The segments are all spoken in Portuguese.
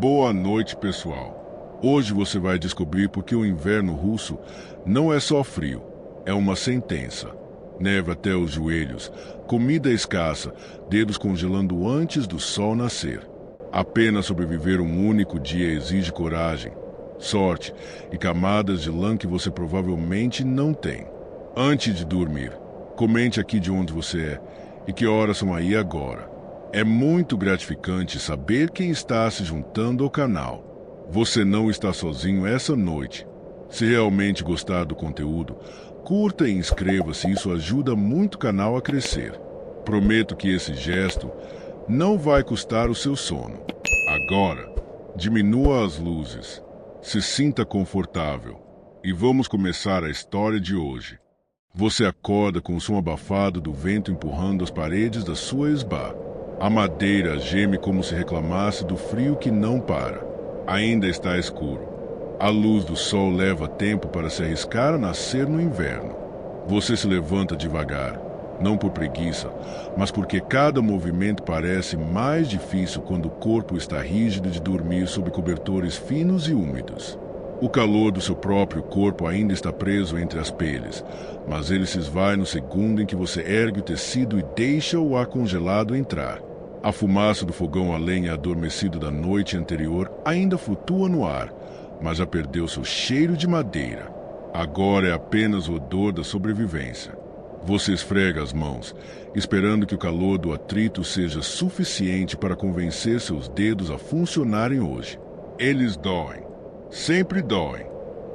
Boa noite, pessoal. Hoje você vai descobrir porque o inverno russo não é só frio, é uma sentença. Neve até os joelhos, comida escassa, dedos congelando antes do sol nascer. Apenas sobreviver um único dia exige coragem, sorte e camadas de lã que você provavelmente não tem. Antes de dormir, comente aqui de onde você é e que horas são aí agora. É muito gratificante saber quem está se juntando ao canal. Você não está sozinho essa noite. Se realmente gostar do conteúdo, curta e inscreva-se, isso ajuda muito o canal a crescer. Prometo que esse gesto não vai custar o seu sono. Agora, diminua as luzes, se sinta confortável e vamos começar a história de hoje. Você acorda com o som abafado do vento empurrando as paredes da sua esbá. A madeira geme como se reclamasse do frio que não para. Ainda está escuro. A luz do sol leva tempo para se arriscar a nascer no inverno. Você se levanta devagar, não por preguiça, mas porque cada movimento parece mais difícil quando o corpo está rígido de dormir sob cobertores finos e úmidos. O calor do seu próprio corpo ainda está preso entre as peles, mas ele se esvai no segundo em que você ergue o tecido e deixa o ar congelado entrar. A fumaça do fogão a lenha adormecido da noite anterior ainda flutua no ar, mas já perdeu seu cheiro de madeira. Agora é apenas o odor da sobrevivência. Você esfrega as mãos, esperando que o calor do atrito seja suficiente para convencer seus dedos a funcionarem hoje. Eles doem. Sempre doem.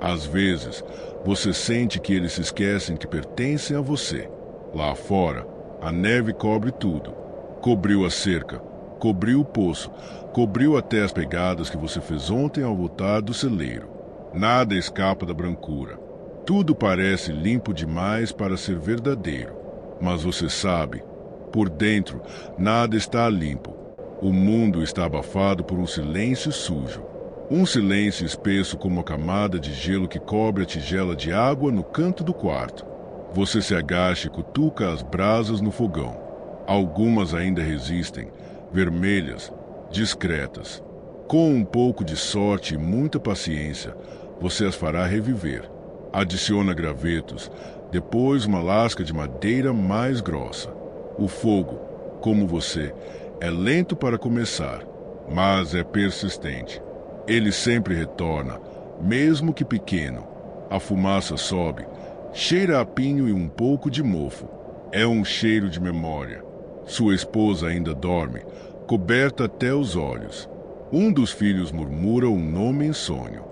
Às vezes, você sente que eles se esquecem que pertencem a você. Lá fora, a neve cobre tudo. Cobriu a cerca, cobriu o poço, cobriu até as pegadas que você fez ontem ao voltar do celeiro. Nada escapa da brancura. Tudo parece limpo demais para ser verdadeiro. Mas você sabe, por dentro, nada está limpo. O mundo está abafado por um silêncio sujo. Um silêncio espesso como a camada de gelo que cobre a tigela de água no canto do quarto. Você se agacha e cutuca as brasas no fogão. Algumas ainda resistem, vermelhas, discretas. Com um pouco de sorte e muita paciência, você as fará reviver. Adiciona gravetos, depois uma lasca de madeira mais grossa. O fogo, como você, é lento para começar, mas é persistente. Ele sempre retorna, mesmo que pequeno. A fumaça sobe, cheira a pinho e um pouco de mofo. É um cheiro de memória. Sua esposa ainda dorme, coberta até os olhos. Um dos filhos murmura um nome em sonho.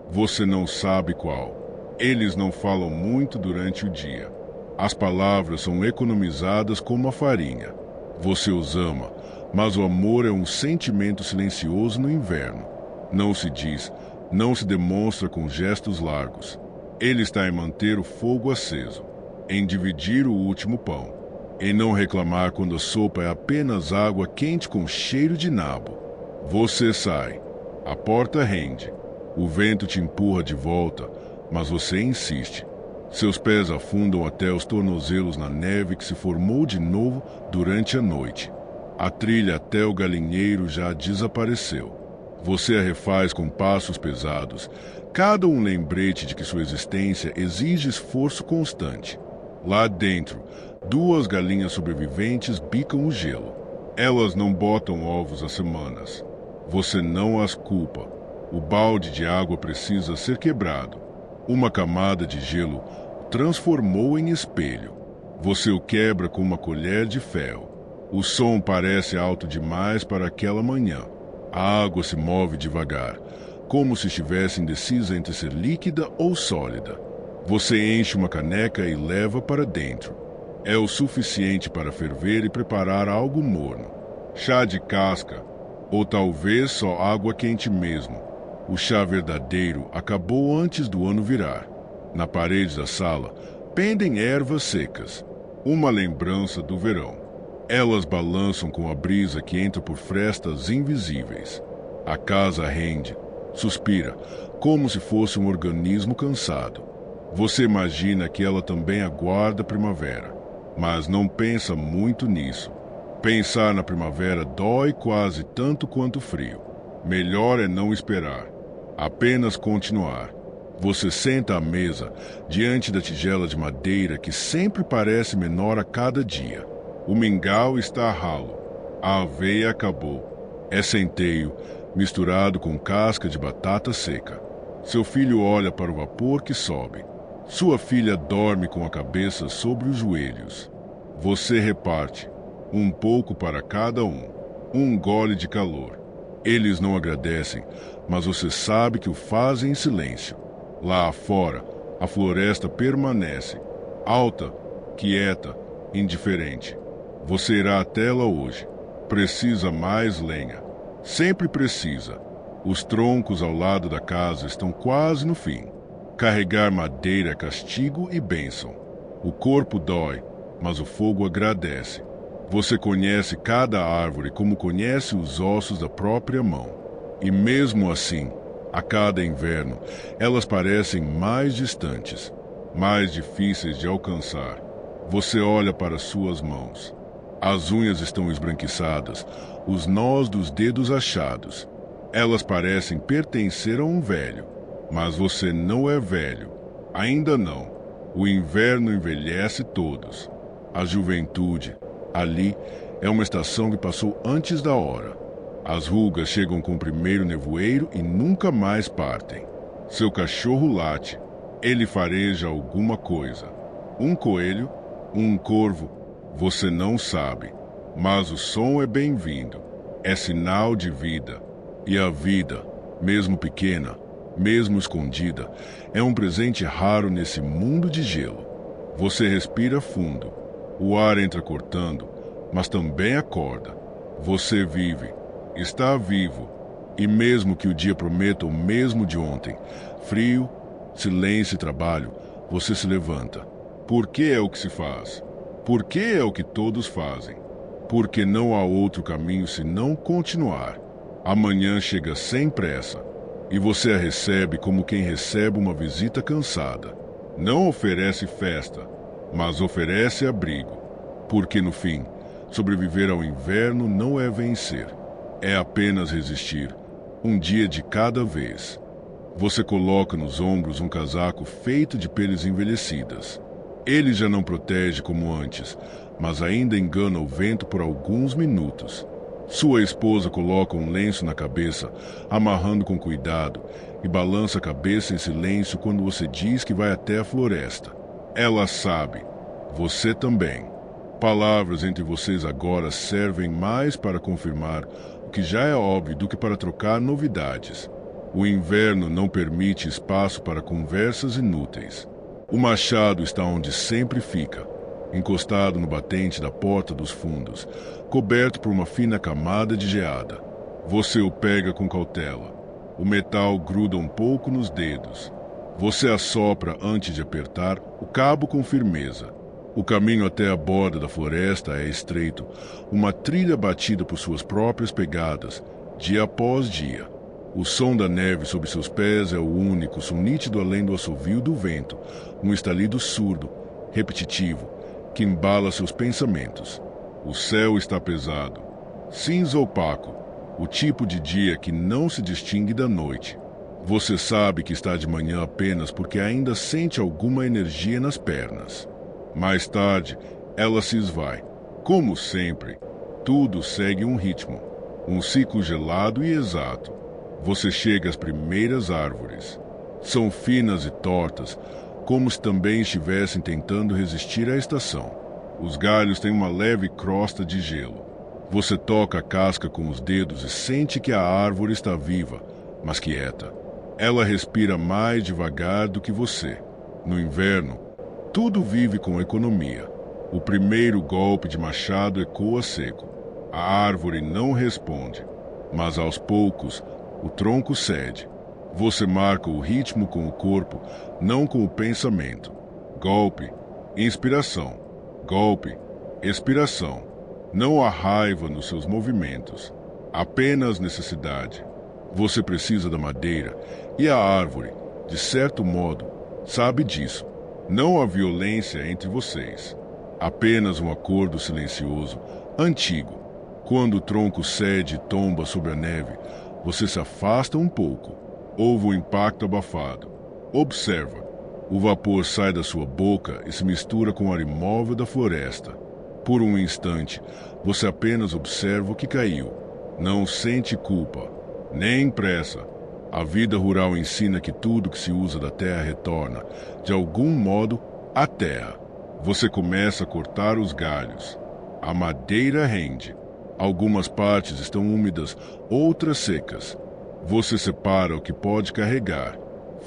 Você não sabe qual. Eles não falam muito durante o dia. As palavras são economizadas como a farinha. Você os ama, mas o amor é um sentimento silencioso no inverno. Não se diz, não se demonstra com gestos largos. Ele está em manter o fogo aceso, em dividir o último pão, em não reclamar quando a sopa é apenas água quente com cheiro de nabo. Você sai. A porta rende. O vento te empurra de volta, mas você insiste. Seus pés afundam até os tornozelos na neve que se formou de novo durante a noite. A trilha até o galinheiro já desapareceu. Você a refaz com passos pesados, cada um lembrete de que sua existência exige esforço constante. Lá dentro, duas galinhas sobreviventes bicam o gelo. Elas não botam ovos há semanas. Você não as culpa. O balde de água precisa ser quebrado. Uma camada de gelo transformou em espelho. Você o quebra com uma colher de ferro. O som parece alto demais para aquela manhã. A água se move devagar, como se estivesse indecisa entre ser líquida ou sólida. Você enche uma caneca e leva para dentro. É o suficiente para ferver e preparar algo morno. Chá de casca, ou talvez só água quente mesmo. O chá verdadeiro acabou antes do ano virar. Na parede da sala, pendem ervas secas, uma lembrança do verão. Elas balançam com a brisa que entra por frestas invisíveis. A casa rende, suspira, como se fosse um organismo cansado. Você imagina que ela também aguarda a primavera, mas não pensa muito nisso. Pensar na primavera dói quase tanto quanto o frio. Melhor é não esperar, apenas continuar. Você senta à mesa, diante da tigela de madeira que sempre parece menor a cada dia. O mingau está ralo, a aveia acabou. É centeio, misturado com casca de batata seca. Seu filho olha para o vapor que sobe. Sua filha dorme com a cabeça sobre os joelhos. Você reparte, um pouco para cada um gole de calor. Eles não agradecem, mas você sabe que o fazem em silêncio. Lá fora, a floresta permanece, alta, quieta, indiferente. Você irá até ela hoje. Precisa mais lenha. Sempre precisa. Os troncos ao lado da casa estão quase no fim. Carregar madeira é castigo e bênção. O corpo dói, mas o fogo agradece. Você conhece cada árvore como conhece os ossos da própria mão. E mesmo assim, a cada inverno, elas parecem mais distantes, mais difíceis de alcançar. Você olha para suas mãos. As unhas estão esbranquiçadas, os nós dos dedos achados. Elas parecem pertencer a um velho, mas você não é velho. Ainda não. O inverno envelhece todos. A juventude, ali, é uma estação que passou antes da hora. As rugas chegam com o primeiro nevoeiro e nunca mais partem. Seu cachorro late. Ele fareja alguma coisa. Um coelho, um corvo, você não sabe. Mas o som é bem-vindo. É sinal de vida. E a vida, mesmo pequena, mesmo escondida, é um presente raro nesse mundo de gelo. Você respira fundo. O ar entra cortando, mas também acorda. Você vive. Está vivo, e mesmo que o dia prometa o mesmo de ontem, frio, silêncio e trabalho, você se levanta. Por que é o que se faz? Por que é o que todos fazem? Porque não há outro caminho senão continuar. Amanhã chega sem pressa, e você a recebe como quem recebe uma visita cansada. Não oferece festa, mas oferece abrigo, porque no fim, sobreviver ao inverno não é vencer. É apenas resistir, um dia de cada vez. Você coloca nos ombros um casaco feito de peles envelhecidas. Ele já não protege como antes, mas ainda engana o vento por alguns minutos. Sua esposa coloca um lenço na cabeça, amarrando com cuidado, e balança a cabeça em silêncio quando você diz que vai até a floresta. Ela sabe, você também. Palavras entre vocês agora servem mais para confirmar o que já é óbvio do que para trocar novidades. O inverno não permite espaço para conversas inúteis. O machado está onde sempre fica, encostado no batente da porta dos fundos, coberto por uma fina camada de geada. Você o pega com cautela. O metal gruda um pouco nos dedos. Você assopra antes de apertar o cabo com firmeza. O caminho até a borda da floresta é estreito, uma trilha batida por suas próprias pegadas, dia após dia. O som da neve sob seus pés é o único som nítido além do assovio do vento, um estalido surdo, repetitivo, que embala seus pensamentos. O céu está pesado, cinza opaco, o tipo de dia que não se distingue da noite. Você sabe que está de manhã apenas porque ainda sente alguma energia nas pernas. Mais tarde, ela se esvai. Como sempre, tudo segue um ritmo, um ciclo gelado e exato. Você chega às primeiras árvores. São finas e tortas, como se também estivessem tentando resistir à estação. Os galhos têm uma leve crosta de gelo. Você toca a casca com os dedos e sente que a árvore está viva, mas quieta. Ela respira mais devagar do que você. No inverno, tudo vive com economia. O primeiro golpe de machado ecoa seco. A árvore não responde, mas aos poucos o tronco cede. Você marca o ritmo com o corpo, não com o pensamento. Golpe, inspiração. Golpe, expiração. Não há raiva nos seus movimentos, apenas necessidade. Você precisa da madeira e a árvore, de certo modo, sabe disso. Não há violência entre vocês. Apenas um acordo silencioso, antigo. Quando o tronco cede e tomba sobre a neve, Você se afasta um pouco. Houve um impacto abafado. Observa. O vapor sai da sua boca e se mistura com o ar imóvel da floresta. Por um instante, você apenas observa o que caiu. Não sente culpa, nem pressa. A vida rural ensina que tudo que se usa da terra retorna, de algum modo, à terra. Você começa a cortar os galhos. A madeira rende. Algumas partes estão úmidas, outras secas. Você separa o que pode carregar.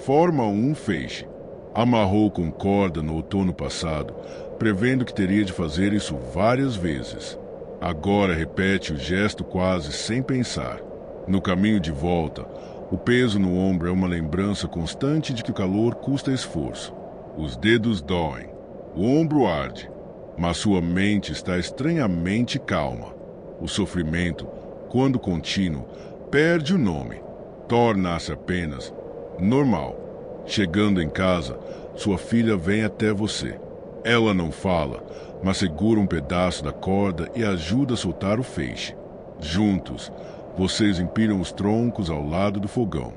Forma um feixe. Amarrou com corda no outono passado, prevendo que teria de fazer isso várias vezes. Agora repete o gesto quase sem pensar. No caminho de volta, o peso no ombro é uma lembrança constante de que o calor custa esforço. Os dedos doem, o ombro arde, mas sua mente está estranhamente calma. O sofrimento, quando contínuo, perde o nome. Torna-se apenas normal. Chegando em casa, sua filha vem até você. Ela não fala, mas segura um pedaço da corda e ajuda a soltar o feixe. Juntos, vocês empilham os troncos ao lado do fogão.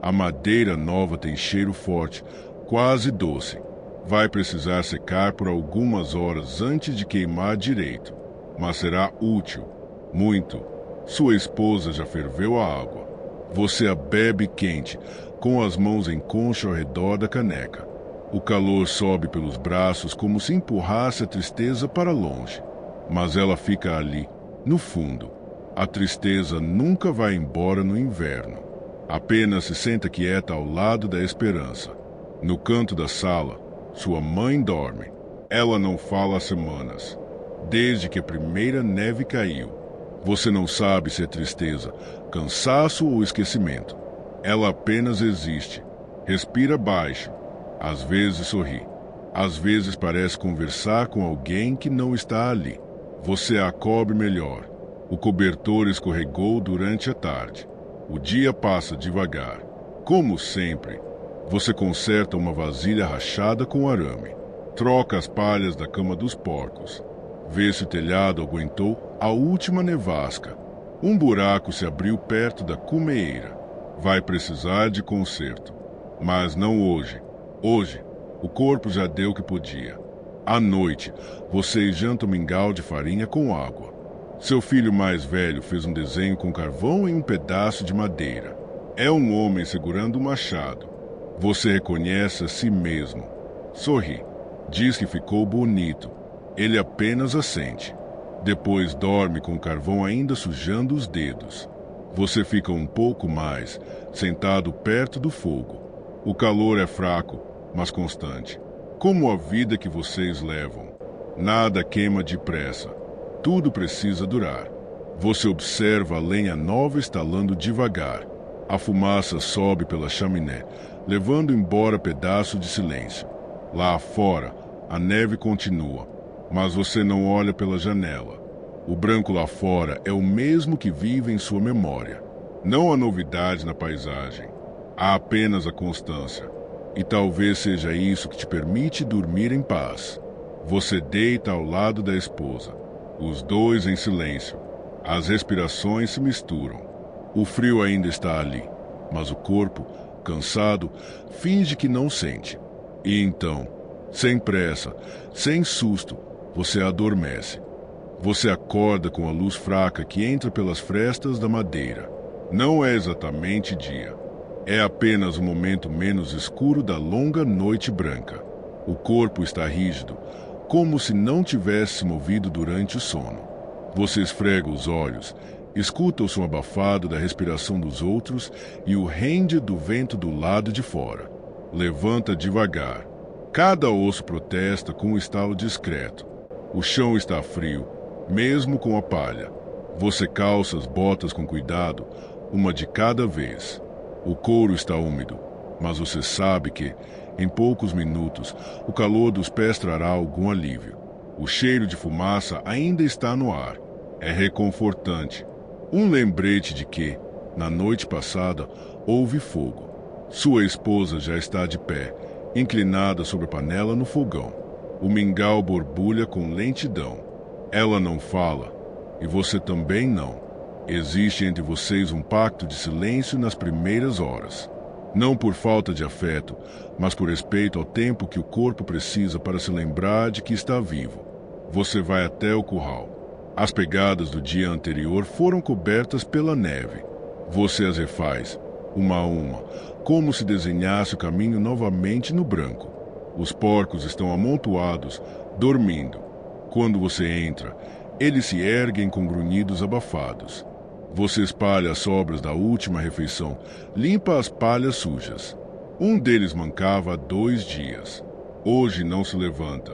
A madeira nova tem cheiro forte, quase doce. Vai precisar secar por algumas horas antes de queimar direito, mas será útil. Muito. Sua esposa já ferveu a água. Você a bebe quente, com as mãos em concha ao redor da caneca. O calor sobe pelos braços como se empurrasse a tristeza para longe. Mas ela fica ali, no fundo. A tristeza nunca vai embora no inverno. Apenas se senta quieta ao lado da esperança. No canto da sala, sua mãe dorme. Ela não fala há semanas, desde que a primeira neve caiu. Você não sabe se é tristeza, cansaço ou esquecimento. Ela apenas existe. Respira baixo. Às vezes sorri. Às vezes parece conversar com alguém que não está ali. Você a cobre melhor. O cobertor escorregou durante a tarde. O dia passa devagar. Como sempre, você conserta uma vasilha rachada com arame. Troca as palhas da cama dos porcos. Vê se o telhado aguentou a última nevasca. Um buraco se abriu perto da cumeeira. Vai precisar de conserto. Mas não hoje. Hoje, o corpo já deu o que podia. À noite, vocês jantam mingau de farinha com água. Seu filho mais velho fez um desenho com carvão em um pedaço de madeira. É um homem segurando um machado. Você reconhece a si mesmo. Sorri. Diz que ficou bonito. Ele apenas assente. Depois dorme com o carvão ainda sujando os dedos. Você fica um pouco mais, sentado perto do fogo. O calor é fraco, mas constante. Como a vida que vocês levam. Nada queima depressa. Tudo precisa durar. Você observa a lenha nova estalando devagar. A fumaça sobe pela chaminé, levando embora pedaços de silêncio. Lá fora, a neve continua, mas você não olha pela janela. O branco lá fora é o mesmo que vive em sua memória. Não há novidade na paisagem. Há apenas a constância. E talvez seja isso que te permite dormir em paz. Você deita ao lado da esposa. Os dois em silêncio. As respirações se misturam. O frio ainda está ali, mas o corpo, cansado, finge que não sente. E então, sem pressa, sem susto, você adormece. Você acorda com a luz fraca que entra pelas frestas da madeira. Não é exatamente dia. É apenas um momento menos escuro da longa noite branca. O corpo está rígido, como se não tivesse se movido durante o sono. Você esfrega os olhos, escuta o som abafado da respiração dos outros e o rende do vento do lado de fora. Levanta devagar. Cada osso protesta com um estalo discreto. O chão está frio, mesmo com a palha. Você calça as botas com cuidado, uma de cada vez. O couro está úmido, mas você sabe que, em poucos minutos, o calor dos pés trará algum alívio. O cheiro de fumaça ainda está no ar. É reconfortante. Um lembrete de que, na noite passada, houve fogo. Sua esposa já está de pé, inclinada sobre a panela no fogão. O mingau borbulha com lentidão. Ela não fala, e você também não. Existe entre vocês um pacto de silêncio nas primeiras horas. Não por falta de afeto, mas por respeito ao tempo que o corpo precisa para se lembrar de que está vivo. Você vai até o curral. As pegadas do dia anterior foram cobertas pela neve. Você as refaz, uma a uma, como se desenhasse o caminho novamente no branco. Os porcos estão amontoados, dormindo. Quando você entra, eles se erguem com grunhidos abafados. Você espalha as sobras da última refeição, limpa as palhas sujas. Um deles mancava há 2 dias. Hoje não se levanta.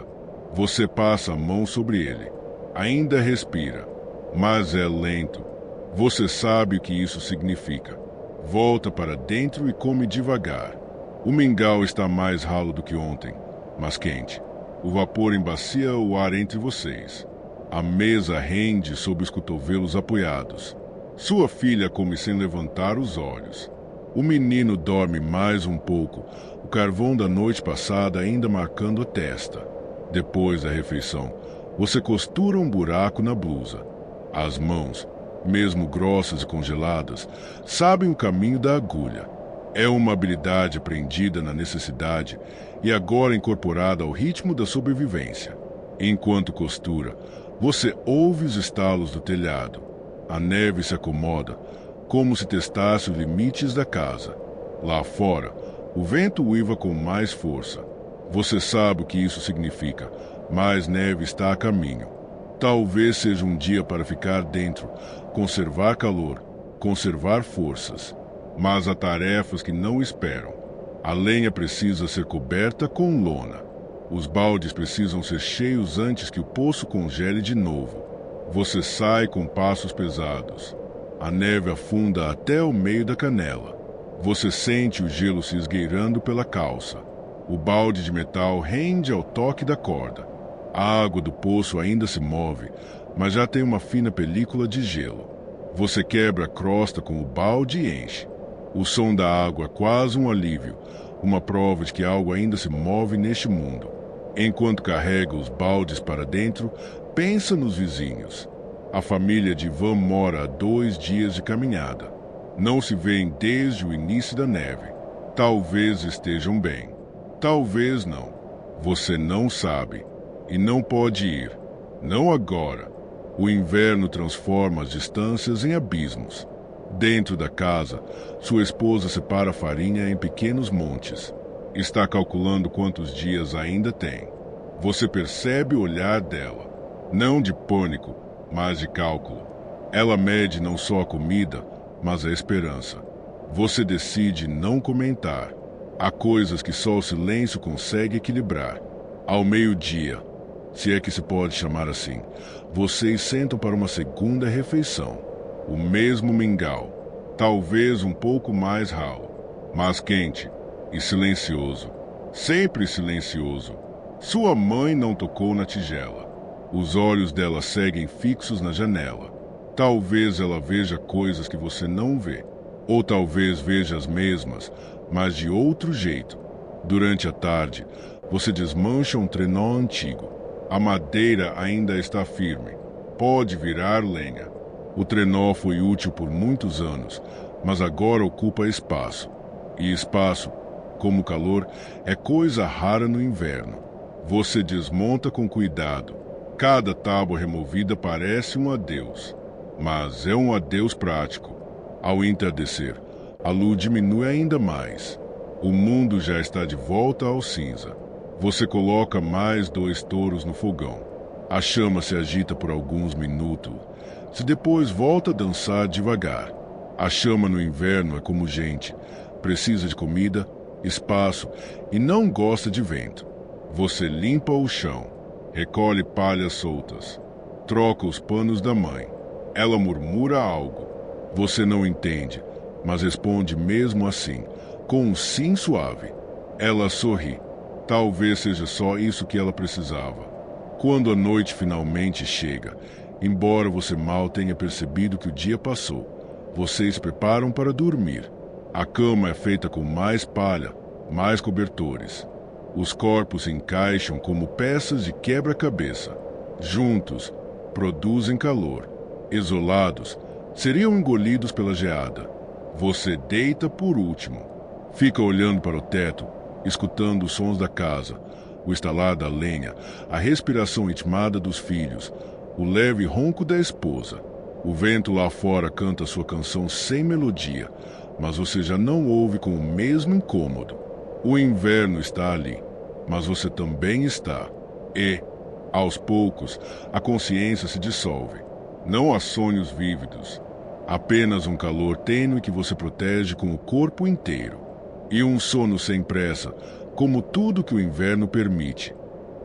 Você passa a mão sobre ele. Ainda respira, mas é lento. Você sabe o que isso significa. Volta para dentro e come devagar. O mingau está mais ralo do que ontem, mas quente. O vapor embacia o ar entre vocês. A mesa rende sob os cotovelos apoiados. Sua filha come sem levantar os olhos. O menino dorme mais um pouco, o carvão da noite passada ainda marcando a testa. Depois da refeição, você costura um buraco na blusa. As mãos, mesmo grossas e congeladas, sabem o caminho da agulha. É uma habilidade aprendida na necessidade e agora incorporada ao ritmo da sobrevivência. Enquanto costura, você ouve os estalos do telhado. A neve se acomoda, como se testasse os limites da casa. Lá fora, o vento uiva com mais força. Você sabe o que isso significa. Mais neve está a caminho. Talvez seja um dia para ficar dentro, conservar calor, conservar forças. Mas há tarefas que não esperam. A lenha precisa ser coberta com lona. Os baldes precisam ser cheios antes que o poço congele de novo. Você sai com passos pesados. A neve afunda até o meio da canela. Você sente o gelo se esgueirando pela calça. O balde de metal rende ao toque da corda. A água do poço ainda se move, mas já tem uma fina película de gelo. Você quebra a crosta com o balde e enche. O som da água é quase um alívio, uma prova de que algo ainda se move neste mundo. Enquanto carrega os baldes para dentro, pensa nos vizinhos. A família de Ivan mora a 2 dias de caminhada. Não se vêem desde o início da neve. Talvez estejam bem. Talvez não. Você não sabe. E não pode ir. Não agora. O inverno transforma as distâncias em abismos. Dentro da casa, sua esposa separa a farinha em pequenos montes. Está calculando quantos dias ainda tem. Você percebe o olhar dela. Não de pânico, mas de cálculo. Ela mede não só a comida, mas a esperança. Você decide não comentar. Há coisas que só o silêncio consegue equilibrar. Ao meio-dia, se é que se pode chamar assim, vocês sentam para uma segunda refeição. O mesmo mingau, talvez um pouco mais ralo, mas quente e silencioso. Sempre silencioso. Sua mãe não tocou na tigela. Os olhos dela seguem fixos na janela. Talvez ela veja coisas que você não vê. Ou talvez veja as mesmas, mas de outro jeito. Durante a tarde, você desmancha um trenó antigo. A madeira ainda está firme. Pode virar lenha. O trenó foi útil por muitos anos, mas agora ocupa espaço. E espaço, como o calor, é coisa rara no inverno. Você desmonta com cuidado. Cada tábua removida parece um adeus. Mas é um adeus prático. Ao entardecer, a luz diminui ainda mais. O mundo já está de volta ao cinza. Você coloca mais 2 touros no fogão. A chama se agita por alguns minutos. Se depois volta a dançar devagar. A chama no inverno é como gente. Precisa de comida, espaço e não gosta de vento. Você limpa o chão. Recolhe palhas soltas. Troca os panos da mãe. Ela murmura algo. Você não entende, mas responde mesmo assim, com um sim suave. Ela sorri. Talvez seja só isso que ela precisava. Quando a noite finalmente chega, embora você mal tenha percebido que o dia passou, vocês se preparam para dormir. A cama é feita com mais palha, mais cobertores. Os corpos se encaixam como peças de quebra-cabeça. Juntos, produzem calor. Isolados, Seriam engolidos pela geada. Você deita por último. Fica olhando para o teto, escutando os sons da casa, o estalar da lenha, a respiração ritmada dos filhos, o leve ronco da esposa. O vento lá fora canta sua canção sem melodia, mas você já não ouve com o mesmo incômodo. O inverno está ali, mas você também está. E, aos poucos, a consciência se dissolve. Não há sonhos vívidos, apenas um calor tênue que você protege com o corpo inteiro. E um sono sem pressa, como tudo que o inverno permite.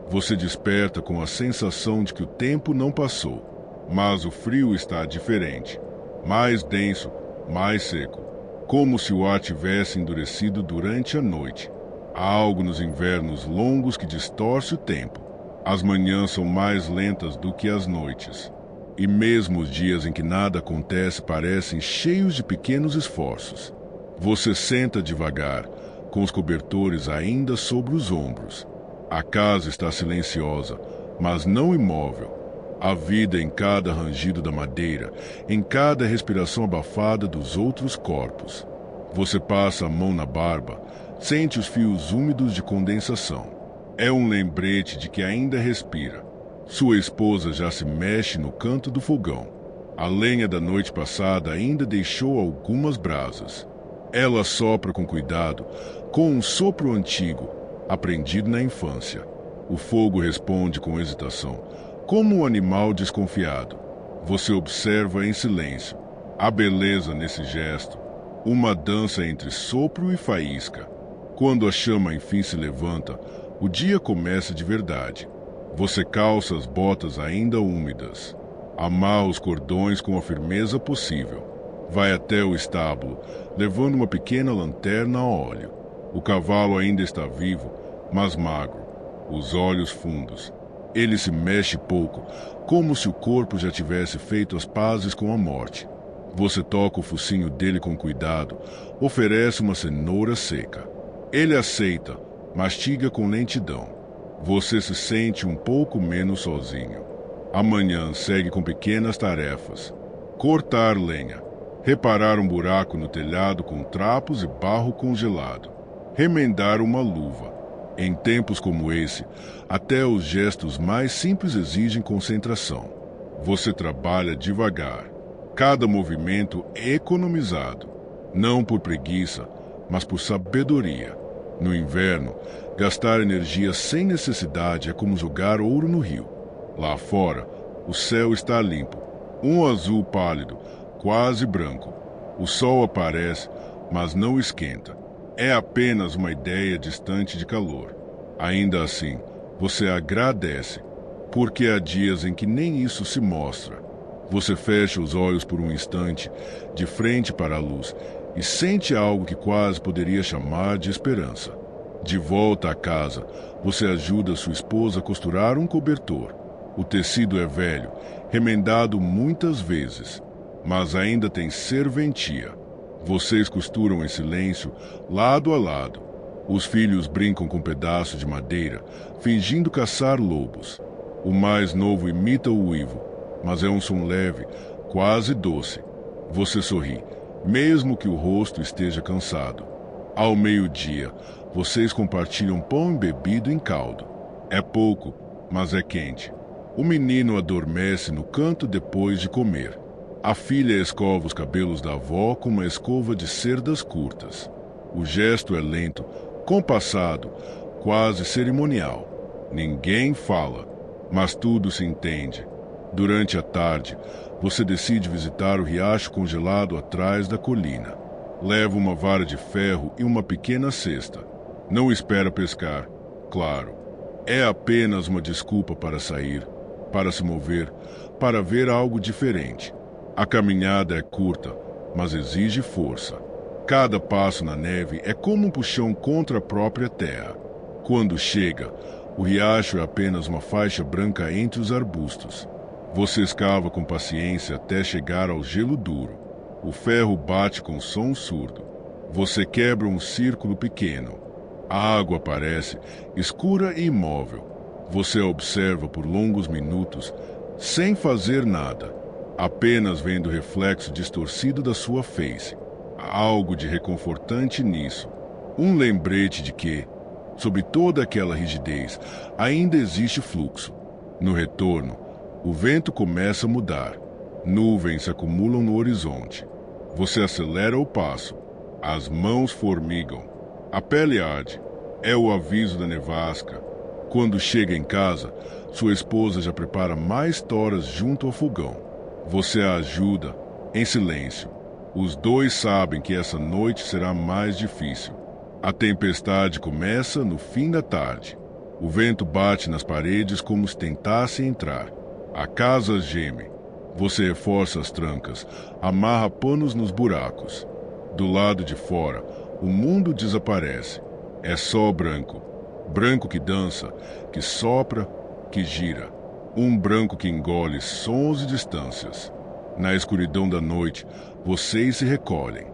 Você desperta com a sensação de que o tempo não passou, mas o frio está diferente, mais denso, mais seco, como se o ar tivesse endurecido durante a noite. Há algo nos invernos longos que distorce o tempo. As manhãs são mais lentas do que as noites. E mesmo os dias em que nada acontece parecem cheios de pequenos esforços. Você senta devagar, com os cobertores ainda sobre os ombros. A casa está silenciosa, mas não imóvel. A vida em cada rangido da madeira, em cada respiração abafada dos outros corpos. Você passa a mão na barba, sente os fios úmidos de condensação. É um lembrete de que ainda respira. Sua esposa já se mexe no canto do fogão. A lenha da noite passada ainda deixou algumas brasas. Ela sopra com cuidado, com um sopro antigo, aprendido na infância. O fogo responde com hesitação, como um animal desconfiado. Você observa em silêncio. A beleza nesse gesto, uma dança entre sopro e faísca. Quando a chama enfim se levanta, o dia começa de verdade. Você calça as botas ainda úmidas. Amarra os cordões com a firmeza possível. Vai até o estábulo, levando uma pequena lanterna a óleo. O cavalo ainda está vivo, mas magro, os olhos fundos. Ele se mexe pouco, como se o corpo já tivesse feito as pazes com a morte. Você toca o focinho dele com cuidado, oferece uma cenoura seca. Ele aceita, mastiga com lentidão. Você se sente um pouco menos sozinho. Amanhã segue com pequenas tarefas. Cortar lenha. Reparar um buraco no telhado com trapos e barro congelado. Remendar uma luva. Em tempos como esse, até os gestos mais simples exigem concentração. Você trabalha devagar. Cada movimento é economizado. Não por preguiça, mas por sabedoria. No inverno, gastar energia sem necessidade é como jogar ouro no rio. Lá fora, o céu está limpo. Um azul pálido, quase branco. O sol aparece, mas não esquenta. É apenas uma ideia distante de calor. Ainda assim, você agradece, porque há dias em que nem isso se mostra. Você fecha os olhos por um instante, de frente para a luz, e sente algo que quase poderia chamar de esperança. De volta à casa, você ajuda sua esposa a costurar um cobertor. O tecido é velho, remendado muitas vezes, mas ainda tem serventia. Vocês costuram em silêncio, lado a lado. Os filhos brincam com pedaços de madeira, fingindo caçar lobos. O mais novo imita o uivo, mas é um som leve, quase doce. Você sorri, mesmo que o rosto esteja cansado. Ao meio-dia, vocês compartilham pão embebido em caldo. É pouco, mas é quente. O menino adormece no canto depois de comer. A filha escova os cabelos da avó com uma escova de cerdas curtas. O gesto é lento, compassado, quase cerimonial. Ninguém fala, mas tudo se entende. Durante a tarde, você decide visitar o riacho congelado atrás da colina. Leva uma vara de ferro e uma pequena cesta. Não espera pescar, claro. É apenas uma desculpa para sair, para se mover, para ver algo diferente. A caminhada é curta, mas exige força. Cada passo na neve é como um puxão contra a própria terra. Quando chega, o riacho é apenas uma faixa branca entre os arbustos. Você escava com paciência até chegar ao gelo duro. O ferro bate com som surdo. Você quebra um círculo pequeno. A água aparece, escura e imóvel. Você a observa por longos minutos, sem fazer nada. apenas vendo o reflexo distorcido da sua face. Há algo de reconfortante nisso. Um lembrete de que, sob toda aquela rigidez, ainda existe fluxo. No retorno, o vento começa a mudar. Nuvens se acumulam no horizonte. Você acelera o passo. As mãos formigam. A pele arde. É o aviso da nevasca. Quando chega em casa, sua esposa já prepara mais toras junto ao fogão. Você a ajuda, em silêncio. Os dois sabem que essa noite será mais difícil. A tempestade começa no fim da tarde. O vento bate nas paredes como se tentasse entrar. A casa geme. Você reforça as trancas, amarra panos nos buracos. Do lado de fora, o mundo desaparece. É só branco. Branco que dança, que sopra, que gira. Um branco que engole sons e distâncias. Na escuridão da noite, vocês se recolhem.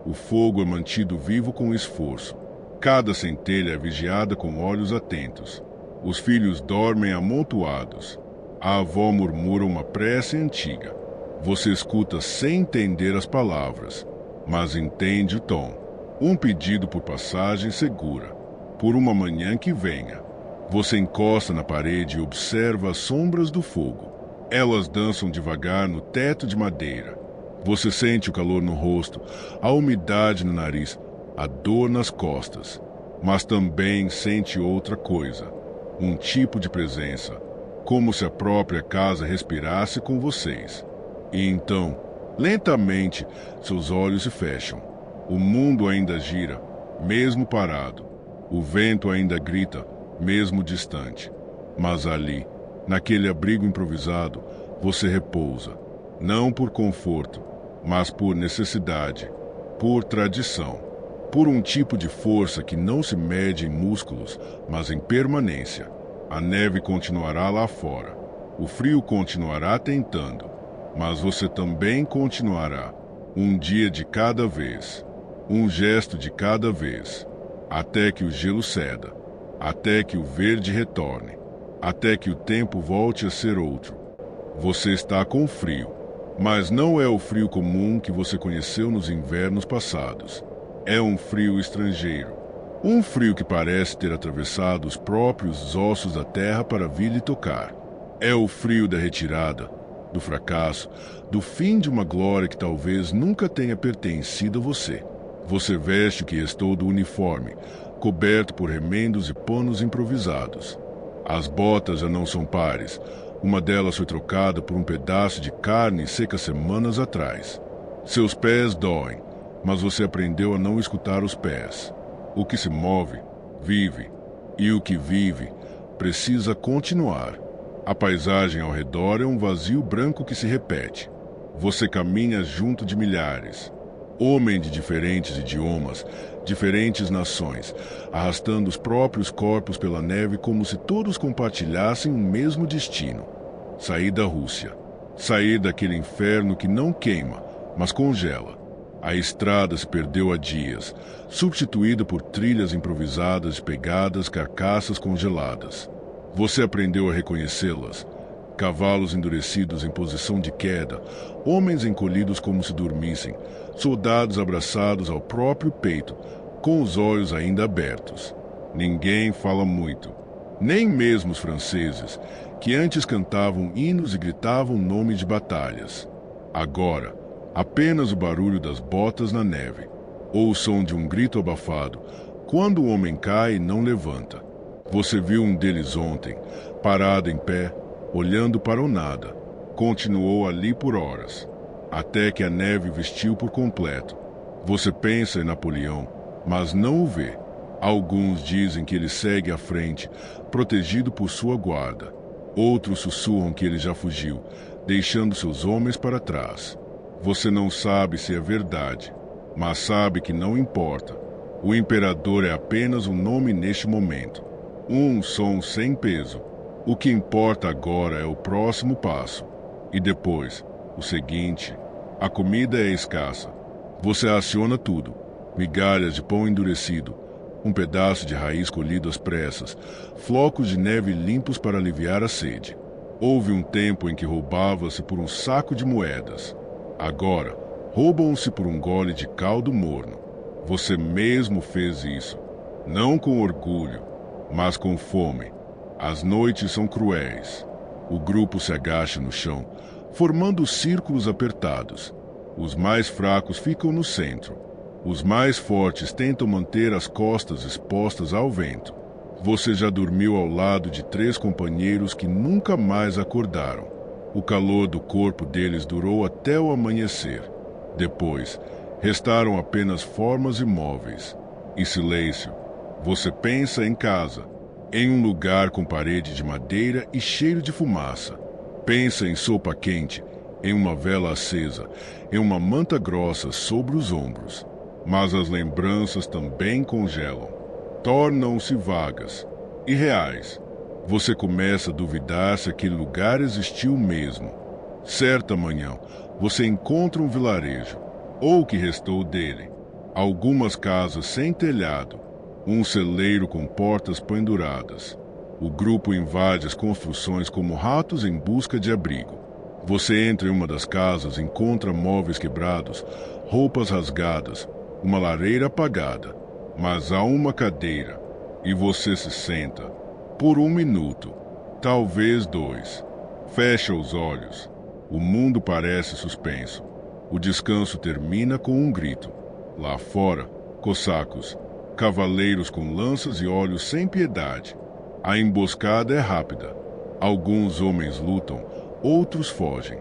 O fogo é mantido vivo com esforço. Cada centelha é vigiada com olhos atentos. Os filhos dormem amontoados. A avó murmura uma prece antiga. Você escuta sem entender as palavras, mas entende o tom. Um pedido por passagem segura, por uma manhã que venha. Você encosta na parede e observa as sombras do fogo. Elas dançam devagar no teto de madeira. Você sente o calor no rosto, a umidade no nariz, a dor nas costas. Mas também sente outra coisa, um tipo de presença, como se a própria casa respirasse com vocês. E então, lentamente, seus olhos se fecham. O mundo ainda gira, mesmo parado. O vento ainda grita, mesmo distante. Mas ali, naquele abrigo improvisado, você repousa. Não por conforto, mas por necessidade, por tradição, por um tipo de força que não se mede em músculos, mas em permanência. A neve continuará lá fora. O frio continuará tentando, mas você também continuará. Um dia de cada vez, um gesto de cada vez, até que o gelo ceda. Até que o verde retorne, até que o tempo volte a ser outro. Você está com frio, mas não é o frio comum que você conheceu nos invernos passados. É um frio estrangeiro. Um frio que parece ter atravessado os próprios ossos da terra para vir lhe tocar. É o frio da retirada, do fracasso, do fim de uma glória que talvez nunca tenha pertencido a você. Você veste o que restou do uniforme, coberto por remendos e panos improvisados. As botas já não são pares. Uma delas foi trocada por um pedaço de carne seca semanas atrás. Seus pés doem, mas você aprendeu a não escutar os pés. O que se move, vive. E o que vive, precisa continuar. A paisagem ao redor é um vazio branco que se repete. Você caminha junto de milhares. Homem de diferentes idiomas, diferentes nações, arrastando os próprios corpos pela neve como se todos compartilhassem o mesmo destino. Sair da Rússia. Sair daquele inferno que não queima, mas congela. A estrada se perdeu há dias, substituída por trilhas improvisadas de pegadas carcaças congeladas. Você aprendeu a reconhecê-las. Cavalos endurecidos em posição de queda, homens encolhidos como se dormissem, soldados abraçados ao próprio peito, com os olhos ainda abertos. Ninguém fala muito, nem mesmo os franceses, que antes cantavam hinos e gritavam nome de batalhas. Agora, apenas o barulho das botas na neve, ou o som de um grito abafado, quando o homem cai e não levanta. Você viu um deles ontem, parado em pé, olhando para o nada. Continuou ali por horas, até que a neve vestiu por completo. Você pensa em Napoleão, mas não o vê. Alguns dizem que ele segue à frente, protegido por sua guarda. Outros sussurram que ele já fugiu, deixando seus homens para trás. Você não sabe se é verdade, mas sabe que não importa. O imperador é apenas um nome neste momento. Um som sem peso. O que importa agora é o próximo passo. E depois, o seguinte. A comida é escassa. Você aciona tudo. Migalhas de pão endurecido, um pedaço de raiz colhido às pressas, flocos de neve limpos para aliviar a sede. Houve um tempo em que roubava-se por um saco de moedas. Agora, roubam-se por um gole de caldo morno. Você mesmo fez isso, não com orgulho, mas com fome. As noites são cruéis. O grupo se agacha no chão, formando círculos apertados. Os mais fracos ficam no centro. Os mais fortes tentam manter as costas expostas ao vento. Você já dormiu ao lado de 3 companheiros que nunca mais acordaram. O calor do corpo deles durou até o amanhecer. Depois, restaram apenas formas imóveis. E silêncio. Você pensa em casa, em um lugar com parede de madeira e cheiro de fumaça. Pensa em sopa quente, em uma vela acesa, em uma manta grossa sobre os ombros. Mas as lembranças também congelam. Tornam-se vagas, irreais. Você começa a duvidar se aquele lugar existiu mesmo. Certa manhã, você encontra um vilarejo, ou o que restou dele. Algumas casas sem telhado, um celeiro com portas penduradas. O grupo invade as construções como ratos em busca de abrigo. Você entra em uma das casas e encontra móveis quebrados, roupas rasgadas, uma lareira apagada. Mas há uma cadeira, e você se senta, por 1 minuto, talvez 2. Fecha os olhos. O mundo parece suspenso. O descanso termina com um grito. Lá fora, cossacos, cavaleiros com lanças e olhos sem piedade. A emboscada é rápida. Alguns homens lutam, outros fogem.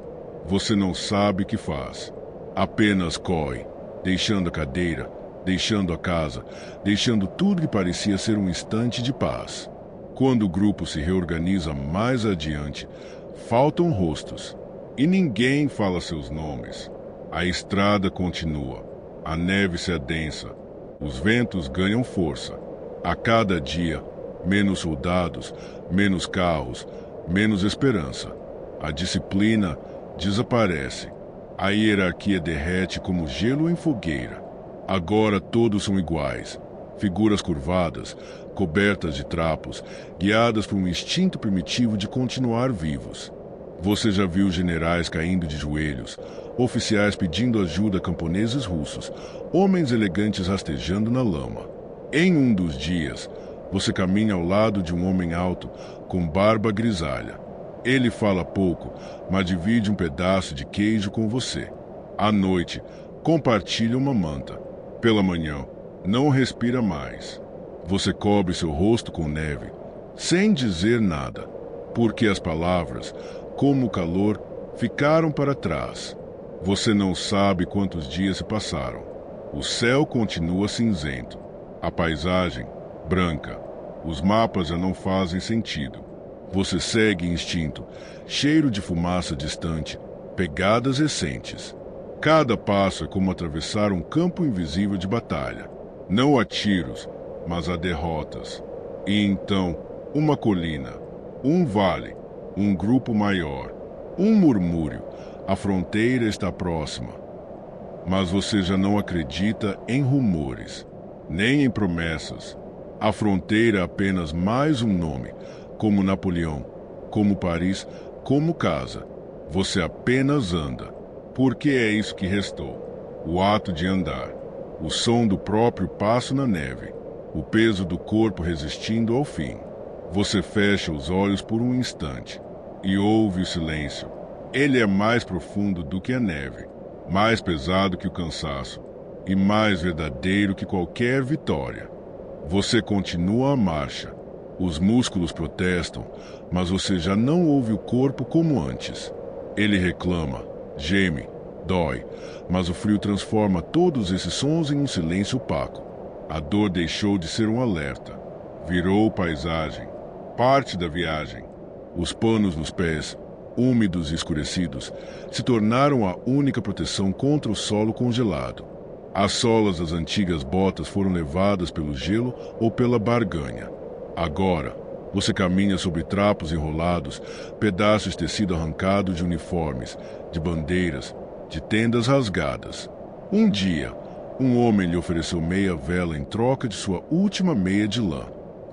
Você não sabe o que faz. Apenas corre, deixando a cadeira, deixando a casa, deixando tudo que parecia ser um instante de paz. Quando o grupo se reorganiza mais adiante, faltam rostos. E ninguém fala seus nomes. A estrada continua. A neve se adensa. Os ventos ganham força. A cada dia, menos soldados, menos carros, menos esperança. A disciplina desaparece. A hierarquia derrete como gelo em fogueira. Agora todos são iguais, figuras curvadas, cobertas de trapos, guiadas por um instinto primitivo de continuar vivos. Você já viu generais caindo de joelhos, oficiais pedindo ajuda a camponeses russos, homens elegantes rastejando na lama. Em um dos dias, você caminha ao lado de um homem alto, com barba grisalha. Ele fala pouco, mas divide um pedaço de queijo com você. À noite, compartilha uma manta. Pela manhã, não respira mais. Você cobre seu rosto com neve, sem dizer nada, porque as palavras, como o calor, ficaram para trás. Você não sabe quantos dias se passaram. O céu continua cinzento. A paisagem, branca. Os mapas já não fazem sentido. Você segue instinto, cheiro de fumaça distante, pegadas recentes. Cada passo é como atravessar um campo invisível de batalha. Não há tiros, mas há derrotas. E então, uma colina, um vale, um grupo maior, um murmúrio. A fronteira está próxima. Mas você já não acredita em rumores, nem em promessas. A fronteira é apenas mais um nome, como Napoleão, como Paris, como casa. Você apenas anda. Porque é isso que restou. O ato de andar. O som do próprio passo na neve. O peso do corpo resistindo ao fim. Você fecha os olhos por um instante e ouve o silêncio. Ele é mais profundo do que a neve, mais pesado que o cansaço e mais verdadeiro que qualquer vitória. Você continua a marcha. Os músculos protestam, mas você já não ouve o corpo como antes. Ele reclama, geme, dói, mas o frio transforma todos esses sons em um silêncio opaco. A dor deixou de ser um alerta. Virou paisagem, parte da viagem. Os panos nos pés, úmidos e escurecidos, se tornaram a única proteção contra o solo congelado. As solas das antigas botas foram levadas pelo gelo ou pela barganha. Agora, você caminha sobre trapos enrolados, pedaços de tecido arrancado de uniformes, de bandeiras, de tendas rasgadas. Um dia, um homem lhe ofereceu meia vela em troca de sua última meia de lã.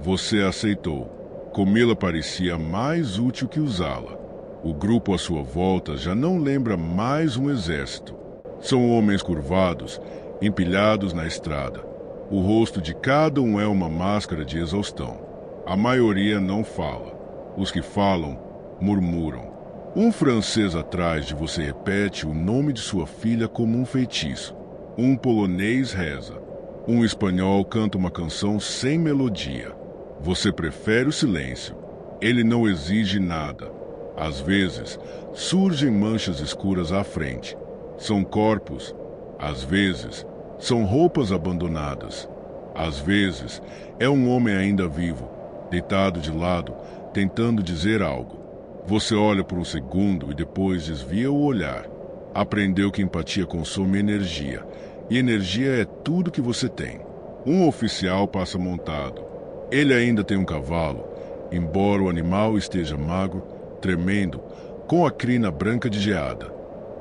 Você aceitou. Comê-la parecia mais útil que usá-la. O grupo à sua volta já não lembra mais um exército. São homens curvados, empilhados na estrada. O rosto de cada um é uma máscara de exaustão. A maioria não fala. Os que falam, murmuram. Um francês atrás de você repete o nome de sua filha como um feitiço. Um polonês reza. Um espanhol canta uma canção sem melodia. Você prefere o silêncio. Ele não exige nada. Às vezes, surgem manchas escuras à frente. São corpos. Às vezes, são roupas abandonadas. Às vezes, é um homem ainda vivo, deitado de lado, tentando dizer algo. Você olha por um segundo e depois desvia o olhar. Aprendeu que empatia consome energia, e energia é tudo que você tem. Um oficial passa montado. Ele ainda tem um cavalo, embora o animal esteja magro, tremendo, com a crina branca de geada.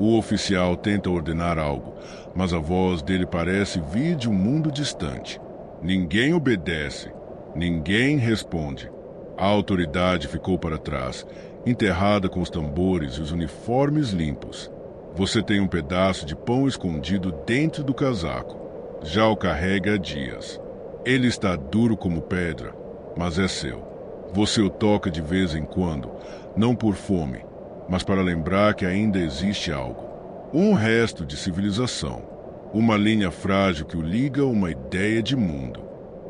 O oficial tenta ordenar algo, mas a voz dele parece vir de um mundo distante. Ninguém obedece, ninguém responde. A autoridade ficou para trás, enterrada com os tambores e os uniformes limpos. Você tem um pedaço de pão escondido dentro do casaco. Já o carrega há dias. Ele está duro como pedra, mas é seu. Você o toca de vez em quando, não por fome, mas para lembrar que ainda existe algo. Um resto de civilização. Uma linha frágil que o liga a uma ideia de mundo.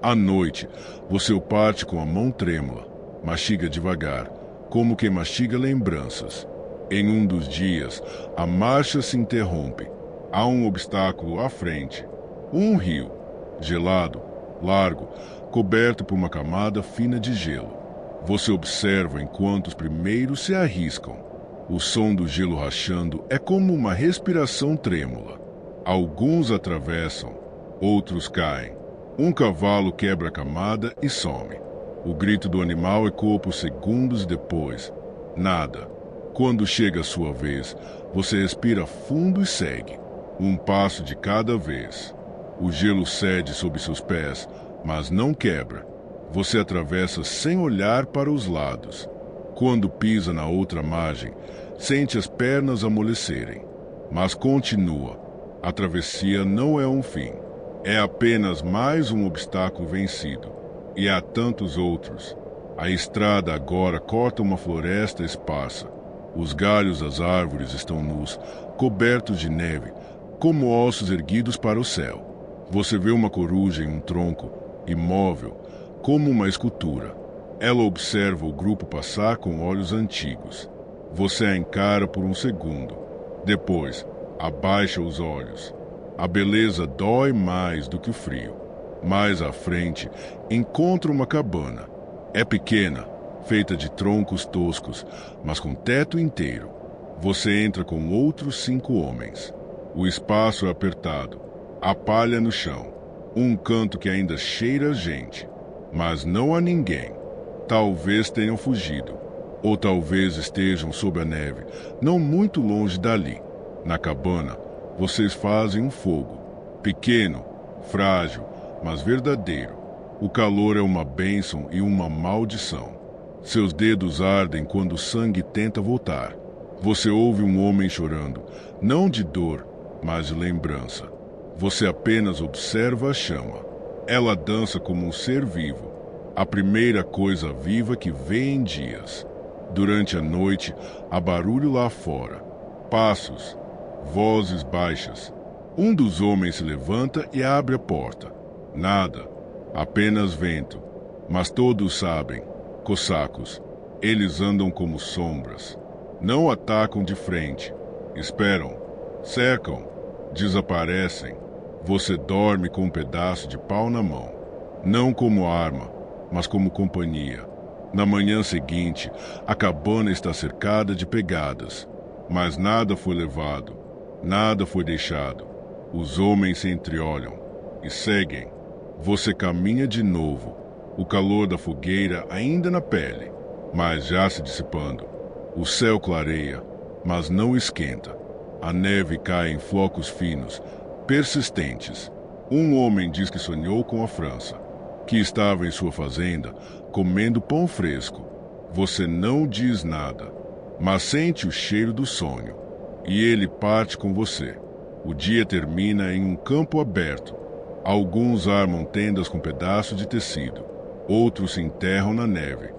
À noite, você o parte com a mão trêmula. Mastiga devagar, como quem mastiga lembranças. Em um dos dias, a marcha se interrompe. Há um obstáculo à frente. Um rio, gelado, largo, coberto por uma camada fina de gelo. Você observa enquanto os primeiros se arriscam. O som do gelo rachando é como uma respiração trêmula. Alguns atravessam, outros caem. Um cavalo quebra a camada e some. O grito do animal ecoa por segundos depois. Nada. Quando chega a sua vez, você respira fundo e segue. Um passo de cada vez. O gelo cede sob seus pés, mas não quebra. Você atravessa sem olhar para os lados. Quando pisa na outra margem, sente as pernas amolecerem. Mas continua. A travessia não é um fim. É apenas mais um obstáculo vencido. E há tantos outros. A estrada agora corta uma floresta esparsa. Os galhos das árvores estão nus, cobertos de neve, como ossos erguidos para o céu. Você vê uma coruja em um tronco, imóvel, como uma escultura. Ela observa o grupo passar com olhos antigos. Você a encara por um segundo. Depois, abaixa os olhos. A beleza dói mais do que o frio. Mais à frente, encontra uma cabana. É pequena, feita de troncos toscos, mas com teto inteiro. Você entra com outros 5 homens. O espaço é apertado. Há palha no chão. Um canto que ainda cheira a gente. Mas não há ninguém. Talvez tenham fugido. Ou talvez estejam sob a neve, não muito longe dali. Na cabana, vocês fazem um fogo. Pequeno, frágil, mas verdadeiro. O calor é uma bênção e uma maldição. Seus dedos ardem quando o sangue tenta voltar. Você ouve um homem chorando, não de dor, mas de lembrança. Você apenas observa a chama. Ela dança como um ser vivo. A primeira coisa viva que vê em dias. Durante a noite, há barulho lá fora. Passos, vozes baixas. Um dos homens se levanta e abre a porta. Nada, apenas vento. Mas todos sabem, cossacos, eles andam como sombras. Não atacam de frente. Esperam, cercam, desaparecem. Você dorme com um pedaço de pau na mão. Não como arma, mas como companhia. Na manhã seguinte, a cabana está cercada de pegadas. Mas nada foi levado, nada foi deixado. Os homens se entreolham e seguem. Você caminha de novo, o calor da fogueira ainda na pele, mas já se dissipando. O céu clareia, mas não esquenta. A neve cai em flocos finos, persistentes. Um homem diz que sonhou com a França, que estava em sua fazenda, comendo pão fresco. Você não diz nada, mas sente o cheiro do sonho, e ele parte com você. O dia termina em um campo aberto. Alguns armam tendas com pedaços de tecido, outros se enterram na neve.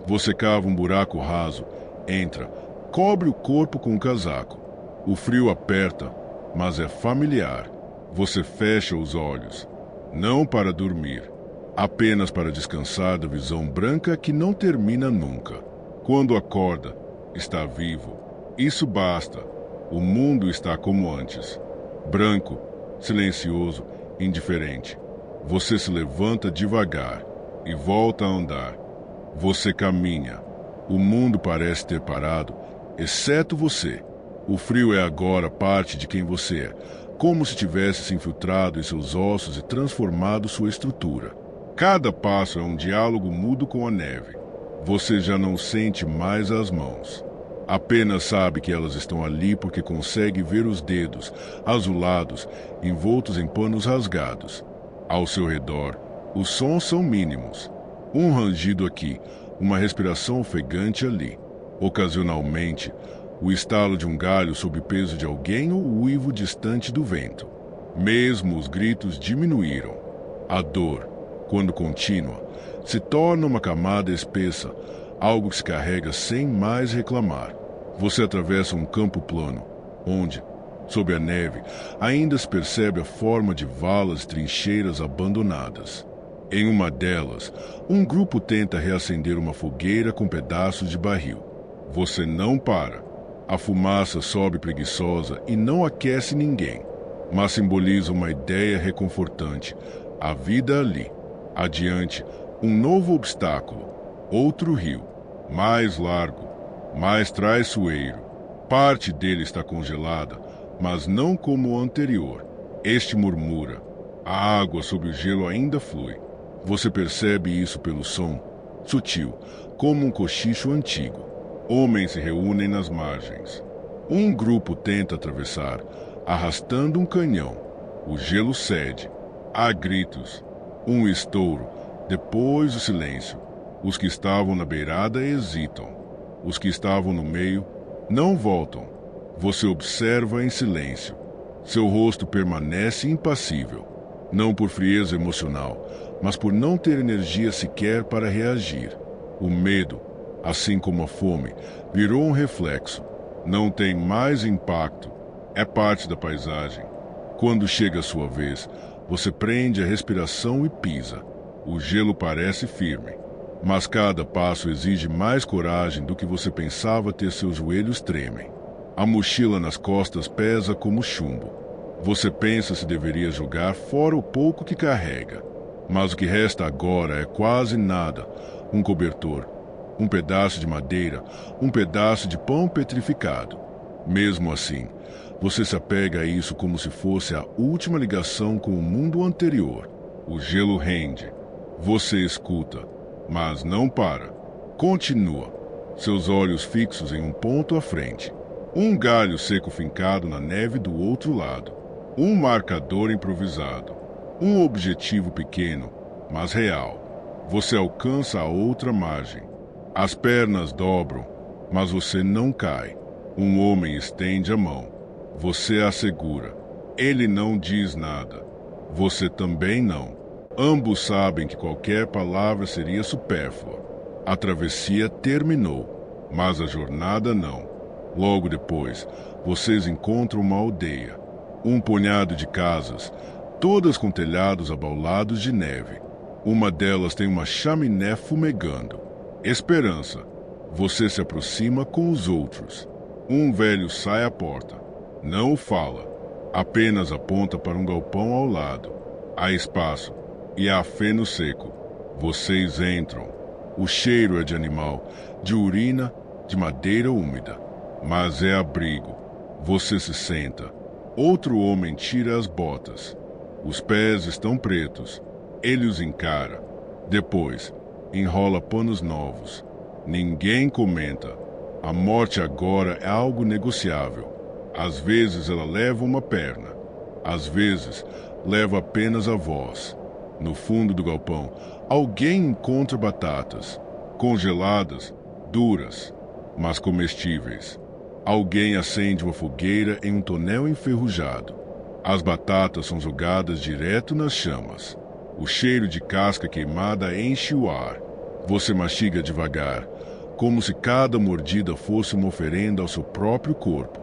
Você cava um buraco raso, entra, cobre o corpo com um casaco. O frio aperta, mas é familiar. Você fecha os olhos, não para dormir, apenas para descansar da visão branca que não termina nunca. Quando acorda, está vivo. Isso basta. O mundo está como antes. Branco, silencioso, indiferente. Você se levanta devagar e volta a andar. Você caminha. O mundo parece ter parado, exceto você. O frio é agora parte de quem você é, como se tivesse se infiltrado em seus ossos e transformado sua estrutura. Cada passo é um diálogo mudo com a neve. Você já não sente mais as mãos. Apenas sabe que elas estão ali porque consegue ver os dedos, azulados, envoltos em panos rasgados. Ao seu redor, os sons são mínimos. Um rangido aqui, uma respiração ofegante ali. Ocasionalmente, o estalo de um galho sob o peso de alguém ou o uivo distante do vento. Mesmo os gritos diminuíram. A dor, quando contínua, se torna uma camada espessa, algo que se carrega sem mais reclamar. Você atravessa um campo plano, onde, sob a neve, ainda se percebe a forma de valas e trincheiras abandonadas. Em uma delas, um grupo tenta reacender uma fogueira com pedaços de barril. Você não para. A fumaça sobe preguiçosa e não aquece ninguém, mas simboliza uma ideia reconfortante. A vida ali. Adiante, um novo obstáculo. Outro rio, mais largo, mais traiçoeiro. Parte dele está congelada, mas não como o anterior. Este murmura. A água sob o gelo ainda flui. Você percebe isso pelo som, sutil, como um cochicho antigo. Homens se reúnem nas margens. Um grupo tenta atravessar, arrastando um canhão. O gelo cede. Há gritos. Um estouro. Depois o silêncio. Os que estavam na beirada hesitam. Os que estavam no meio não voltam. Você observa em silêncio. Seu rosto permanece impassível. Não por frieza emocional, mas por não ter energia sequer para reagir. O medo, assim como a fome, virou um reflexo. Não tem mais impacto. É parte da paisagem. Quando chega a sua vez, você prende a respiração e pisa. O gelo parece firme, mas cada passo exige mais coragem do que você pensava ter. Seus joelhos tremem. A mochila nas costas pesa como chumbo. Você pensa se deveria jogar fora o pouco que carrega. Mas o que resta agora é quase nada. Um cobertor, um pedaço de madeira, um pedaço de pão petrificado. Mesmo assim, você se apega a isso como se fosse a última ligação com o mundo anterior. O gelo rende. Você escuta, mas não para. Continua, seus olhos fixos em um ponto à frente. Um galho seco fincado na neve do outro lado. Um marcador improvisado. Um objetivo pequeno, mas real. Você alcança a outra margem. As pernas dobram, mas você não cai. Um homem estende a mão. Você a segura. Ele não diz nada. Você também não. Ambos sabem que qualquer palavra seria supérflua. A travessia terminou, mas a jornada não. Logo depois, vocês encontram uma aldeia. Um punhado de casas, todas com telhados abaulados de neve. Uma delas tem uma chaminé fumegando. Esperança. Você se aproxima com os outros. Um velho sai à porta. Não fala. Apenas aponta para um galpão ao lado. Há espaço e há feno seco. Vocês entram. O cheiro é de animal, de urina, de madeira úmida. Mas é abrigo. Você se senta. Outro homem tira as botas. Os pés estão pretos. Ele os encara. Depois, enrola panos novos. Ninguém comenta. A morte agora é algo negociável. Às vezes ela leva uma perna. Às vezes, leva apenas a voz. No fundo do galpão, alguém encontra batatas. Congeladas, duras. mas comestíveis. Alguém acende uma fogueira em um tonel enferrujado. As batatas são jogadas direto nas chamas. O cheiro de casca queimada enche o ar. Você mastiga devagar, como se cada mordida fosse uma oferenda ao seu próprio corpo.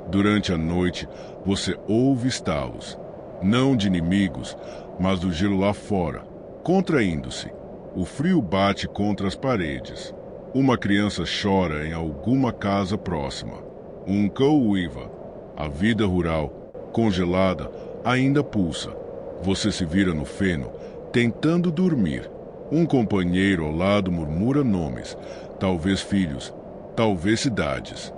Durante a noite, você ouve estalos, não de inimigos, mas do gelo lá fora, contraindo-se. O frio bate contra as paredes. Uma criança chora em alguma casa próxima. Um cão uiva. A vida rural, congelada, ainda pulsa. Você se vira no feno, tentando dormir. Um companheiro ao lado murmura nomes, talvez filhos, talvez cidades.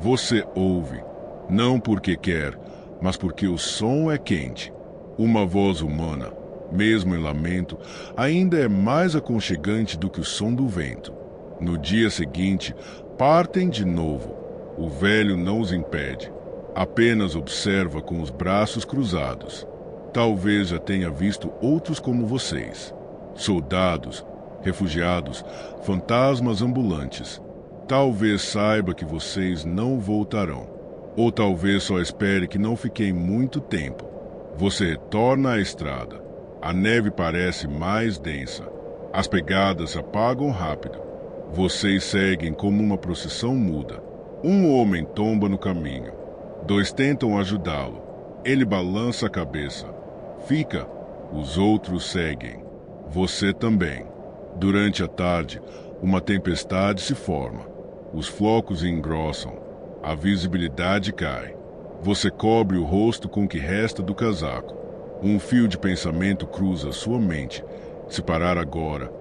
Você ouve, não porque quer, mas porque o som é quente. Uma voz humana, mesmo em lamento, ainda é mais aconchegante do que o som do vento. No dia seguinte, partem de novo. O velho não os impede, apenas observa com os braços cruzados. Talvez já tenha visto outros como vocês. Soldados, refugiados, fantasmas ambulantes. Talvez saiba que vocês não voltarão. Ou talvez só espere que não fiquem muito tempo. Você retorna à estrada. A neve parece mais densa. As pegadas se apagam rápido. Vocês seguem como uma procissão muda. Um homem tomba no caminho. Dois tentam ajudá-lo. Ele balança a cabeça. Fica. Os outros seguem. Você também. Durante a tarde, uma tempestade se forma. Os flocos engrossam. A visibilidade cai. Você cobre o rosto com o que resta do casaco. Um fio de pensamento cruza sua mente. Se parar agora.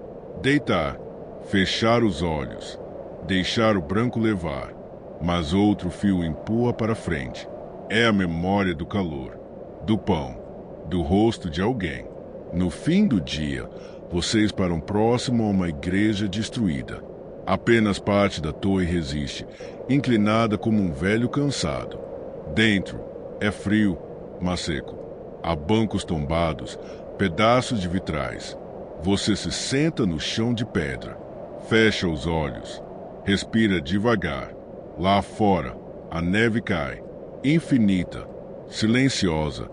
Deitar. Fechar os olhos. Deixar o branco levar. Mas outro fio empurra para frente. É a memória do calor, do pão, do rosto de alguém. No fim do dia, vocês param próximo a uma igreja destruída. Apenas parte da torre resiste, inclinada como um velho cansado. Dentro, é frio, mas seco. Há bancos tombados, pedaços de vitrais. Você se senta no chão de pedra. Fecha os olhos. Respira devagar. Lá fora, a neve cai, infinita, silenciosa,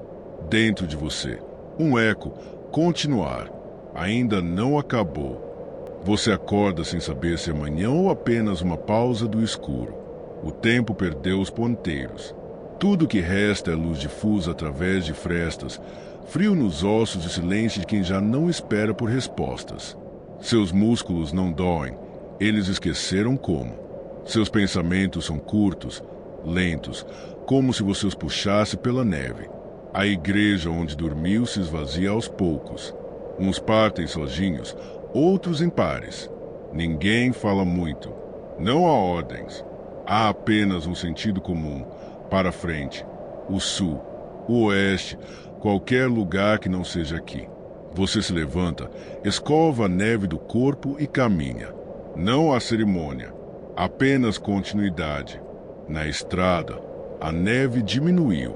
dentro de você. Um eco, continuar, ainda não acabou. Você acorda sem saber se é manhã ou apenas uma pausa do escuro. O tempo perdeu os ponteiros. Tudo que resta é luz difusa através de frestas, frio nos ossos e silêncio de quem já não espera por respostas. Seus músculos não doem, eles esqueceram como. Seus pensamentos são curtos, lentos, como se você os puxasse pela neve. A igreja onde dormiu se esvazia aos poucos. Uns partem sozinhos, outros em pares. Ninguém fala muito. Não há ordens. Há apenas um sentido comum. Para frente. O sul, o oeste, qualquer lugar que não seja aqui. Você se levanta, escova a neve do corpo e caminha. Não há cerimônia. Apenas continuidade. Na estrada, a neve diminuiu,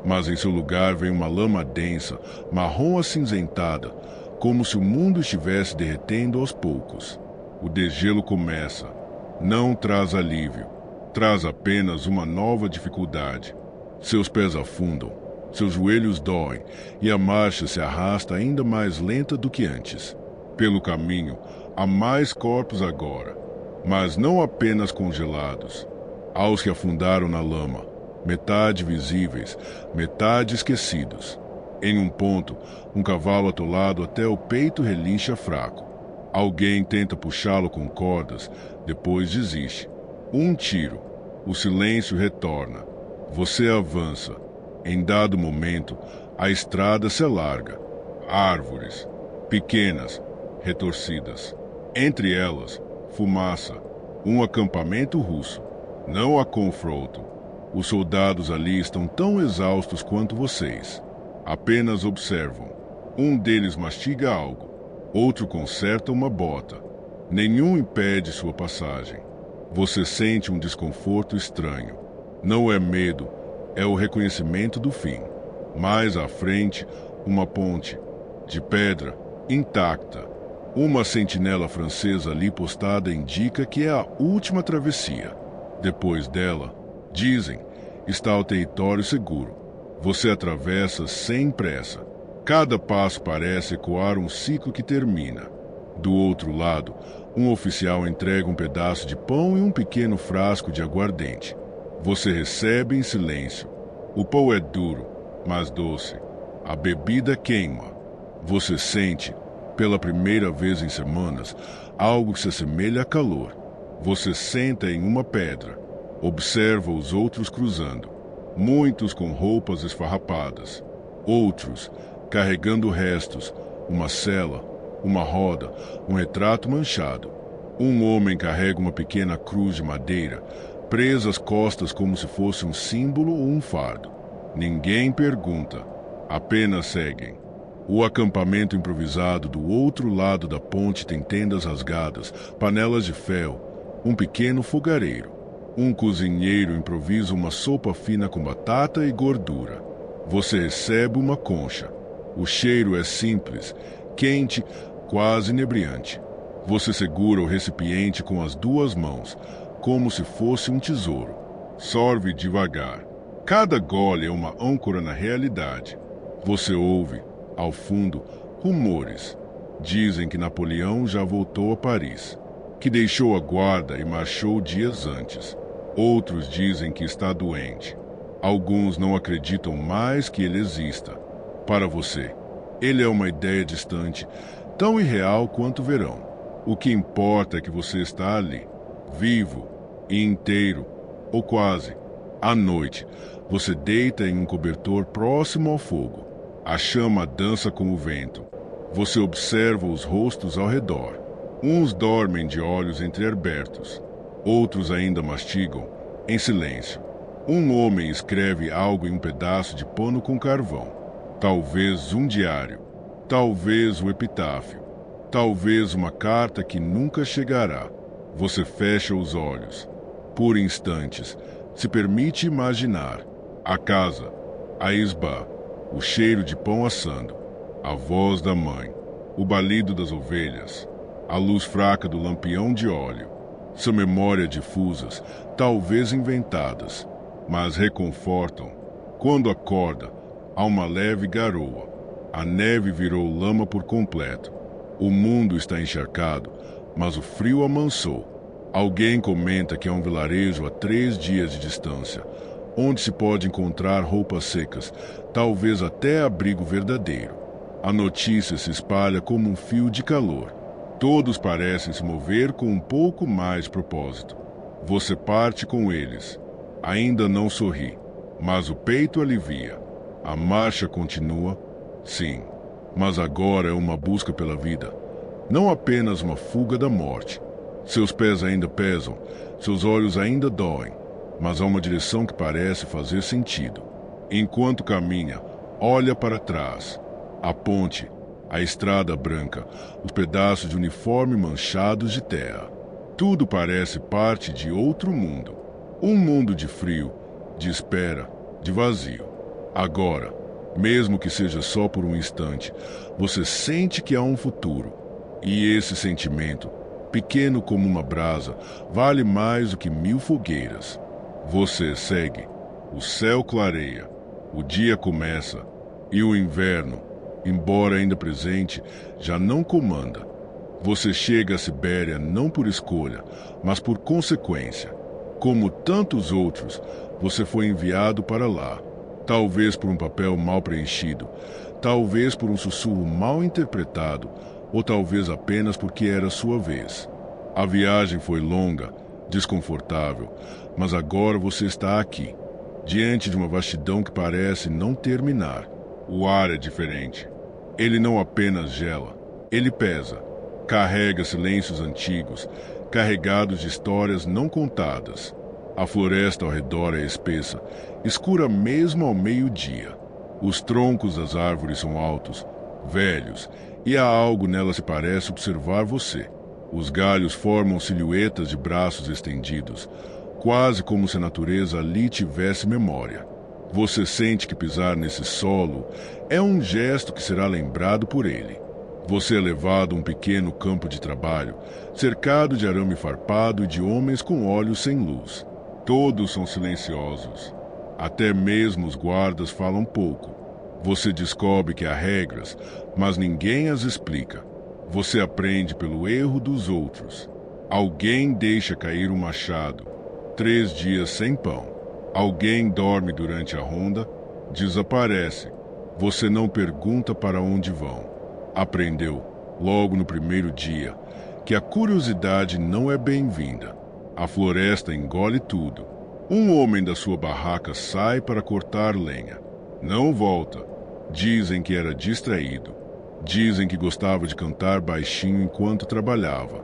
mas em seu lugar vem uma lama densa, marrom acinzentada, como se o mundo estivesse derretendo aos poucos. O degelo começa. Não traz alívio. Traz apenas uma nova dificuldade. Seus pés afundam, seus joelhos doem e a marcha se arrasta ainda mais lenta do que antes. Pelo caminho, há mais corpos agora. Mas não apenas congelados. Há os que afundaram na lama, metade visíveis, metade esquecidos. Em um ponto, um cavalo atolado até o peito relincha fraco. Alguém tenta puxá-lo com cordas, depois desiste. Um tiro. O silêncio retorna. Você avança. Em dado momento, a estrada se alarga. Árvores, pequenas, retorcidas. Entre elas, fumaça, um acampamento russo. Não há confronto. Os soldados ali estão tão exaustos quanto vocês. Apenas observam. Um deles mastiga algo. Outro conserta uma bota. Nenhum impede sua passagem. Você sente um desconforto estranho. Não é medo, é o reconhecimento do fim. Mais à frente, uma ponte, de pedra, intacta. Uma sentinela francesa ali postada indica que é a última travessia. Depois dela, dizem, está o território seguro. Você atravessa sem pressa. Cada passo parece ecoar um ciclo que termina. Do outro lado, um oficial entrega um pedaço de pão e um pequeno frasco de aguardente. Você recebe em silêncio. O pão é duro, mas doce. A bebida queima. Você sente, pela primeira vez em semanas, algo que se assemelha a calor. Você senta em uma pedra. Observa os outros cruzando. Muitos com roupas esfarrapadas. Outros carregando restos, uma cela, uma roda, um retrato manchado. Um homem carrega uma pequena cruz de madeira, presa às costas como se fosse um símbolo ou um fardo. Ninguém pergunta, apenas seguem. O acampamento improvisado do outro lado da ponte tem tendas rasgadas, panelas de fel, um pequeno fogareiro. Um cozinheiro improvisa uma sopa fina com batata e gordura. Você recebe uma concha. O cheiro é simples, quente, quase inebriante. Você segura o recipiente com as duas mãos, como se fosse um tesouro. Sorve devagar. Cada gole é uma âncora na realidade. Você ouve, ao fundo, rumores. Dizem que Napoleão já voltou a Paris, que deixou a guarda e marchou dias antes. Outros dizem que está doente. Alguns não acreditam mais que ele exista. Para você, ele é uma ideia distante, tão irreal quanto o verão. O que importa é que você está ali, vivo e inteiro, ou quase. À noite, você deita em um cobertor próximo ao fogo. A chama dança com o vento. Você observa os rostos ao redor. Uns dormem de olhos entreabertos. Outros ainda mastigam, em silêncio. Um homem escreve algo em um pedaço de pano com carvão. Talvez um diário. Talvez um epitáfio. Talvez uma carta que nunca chegará. Você fecha os olhos. Por instantes, se permite imaginar. A casa, a isba, o cheiro de pão assando, a voz da mãe, o balido das ovelhas, a luz fraca do lampião de óleo. Sua memória difusas, talvez inventadas, mas reconfortam. Quando acorda, há uma leve garoa. A neve virou lama por completo. O mundo está encharcado, mas o frio amansou. Alguém comenta que é um vilarejo a 3 dias de distância, onde se pode encontrar roupas secas, talvez até abrigo verdadeiro. A notícia se espalha como um fio de calor. Todos parecem se mover com um pouco mais de propósito. Você parte com eles. Ainda não sorri, mas o peito alivia. A marcha continua, sim, mas agora é uma busca pela vida, não apenas uma fuga da morte. Seus pés ainda pesam, seus olhos ainda doem, mas há uma direção que parece fazer sentido. Enquanto caminha, olha para trás. A ponte, a estrada branca, os pedaços de uniforme manchados de terra. Tudo parece parte de outro mundo. Um mundo de frio, de espera, de vazio. Agora, mesmo que seja só por um instante, você sente que há um futuro. E esse sentimento, pequeno como uma brasa, vale mais do que 1000 fogueiras. Você segue. O céu clareia. O dia começa. E o inverno, embora ainda presente, já não comanda. Você chega à Sibéria não por escolha, mas por consequência. Como tantos outros, você foi enviado para lá. Talvez por um papel mal preenchido, talvez por um sussurro mal interpretado, ou talvez apenas porque era sua vez. A viagem foi longa, desconfortável, mas agora você está aqui, diante de uma vastidão que parece não terminar. O ar é diferente. Ele não apenas gela, ele pesa, carrega silêncios antigos, carregados de histórias não contadas. A floresta ao redor é espessa, escura mesmo ao meio-dia. Os troncos das árvores são altos, velhos, e há algo nelas que parece observar você. Os galhos formam silhuetas de braços estendidos, quase como se a natureza ali tivesse memória. Você sente que pisar nesse solo é um gesto que será lembrado por ele. Você é levado a um pequeno campo de trabalho, cercado de arame farpado e de homens com olhos sem luz. Todos são silenciosos. Até mesmo os guardas falam pouco. Você descobre que há regras, mas ninguém as explica. Você aprende pelo erro dos outros. Alguém deixa cair um machado. 3 dias sem pão. Alguém dorme durante a ronda. Desaparece. Você não pergunta para onde vão. Aprendeu, logo no primeiro dia, que a curiosidade não é bem-vinda. A floresta engole tudo. Um homem da sua barraca sai para cortar lenha. Não volta. Dizem que era distraído. Dizem que gostava de cantar baixinho enquanto trabalhava.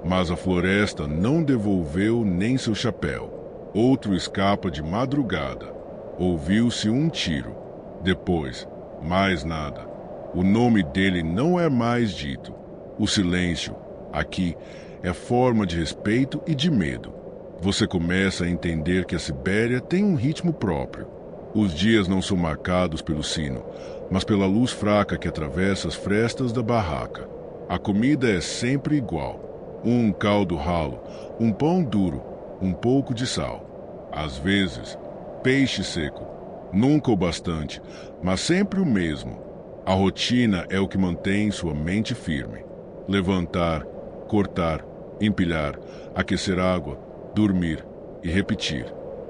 Mas a floresta não devolveu nem seu chapéu. Outro escapa de madrugada. Ouviu-se um tiro. Depois, mais nada. O nome dele não é mais dito. O silêncio, aqui, é forma de respeito e de medo. Você começa a entender que a Sibéria tem um ritmo próprio. Os dias não são marcados pelo sino, mas pela luz fraca que atravessa as frestas da barraca. A comida é sempre igual. Um caldo ralo, um pão duro, um pouco de sal. Às vezes, peixe seco. Nunca o bastante, mas sempre o mesmo. A rotina é o que mantém sua mente firme. Levantar, cortar, empilhar, aquecer água, dormir e repetir.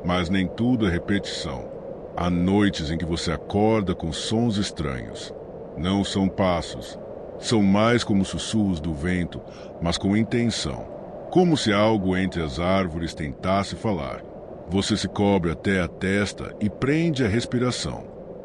Mas nem tudo é repetição. Há noites em que você acorda com sons estranhos. Não são passos. São mais como sussurros do vento, mas com intenção. Como se algo entre as árvores tentasse falar. Você se cobre até a testa e prende a respiração.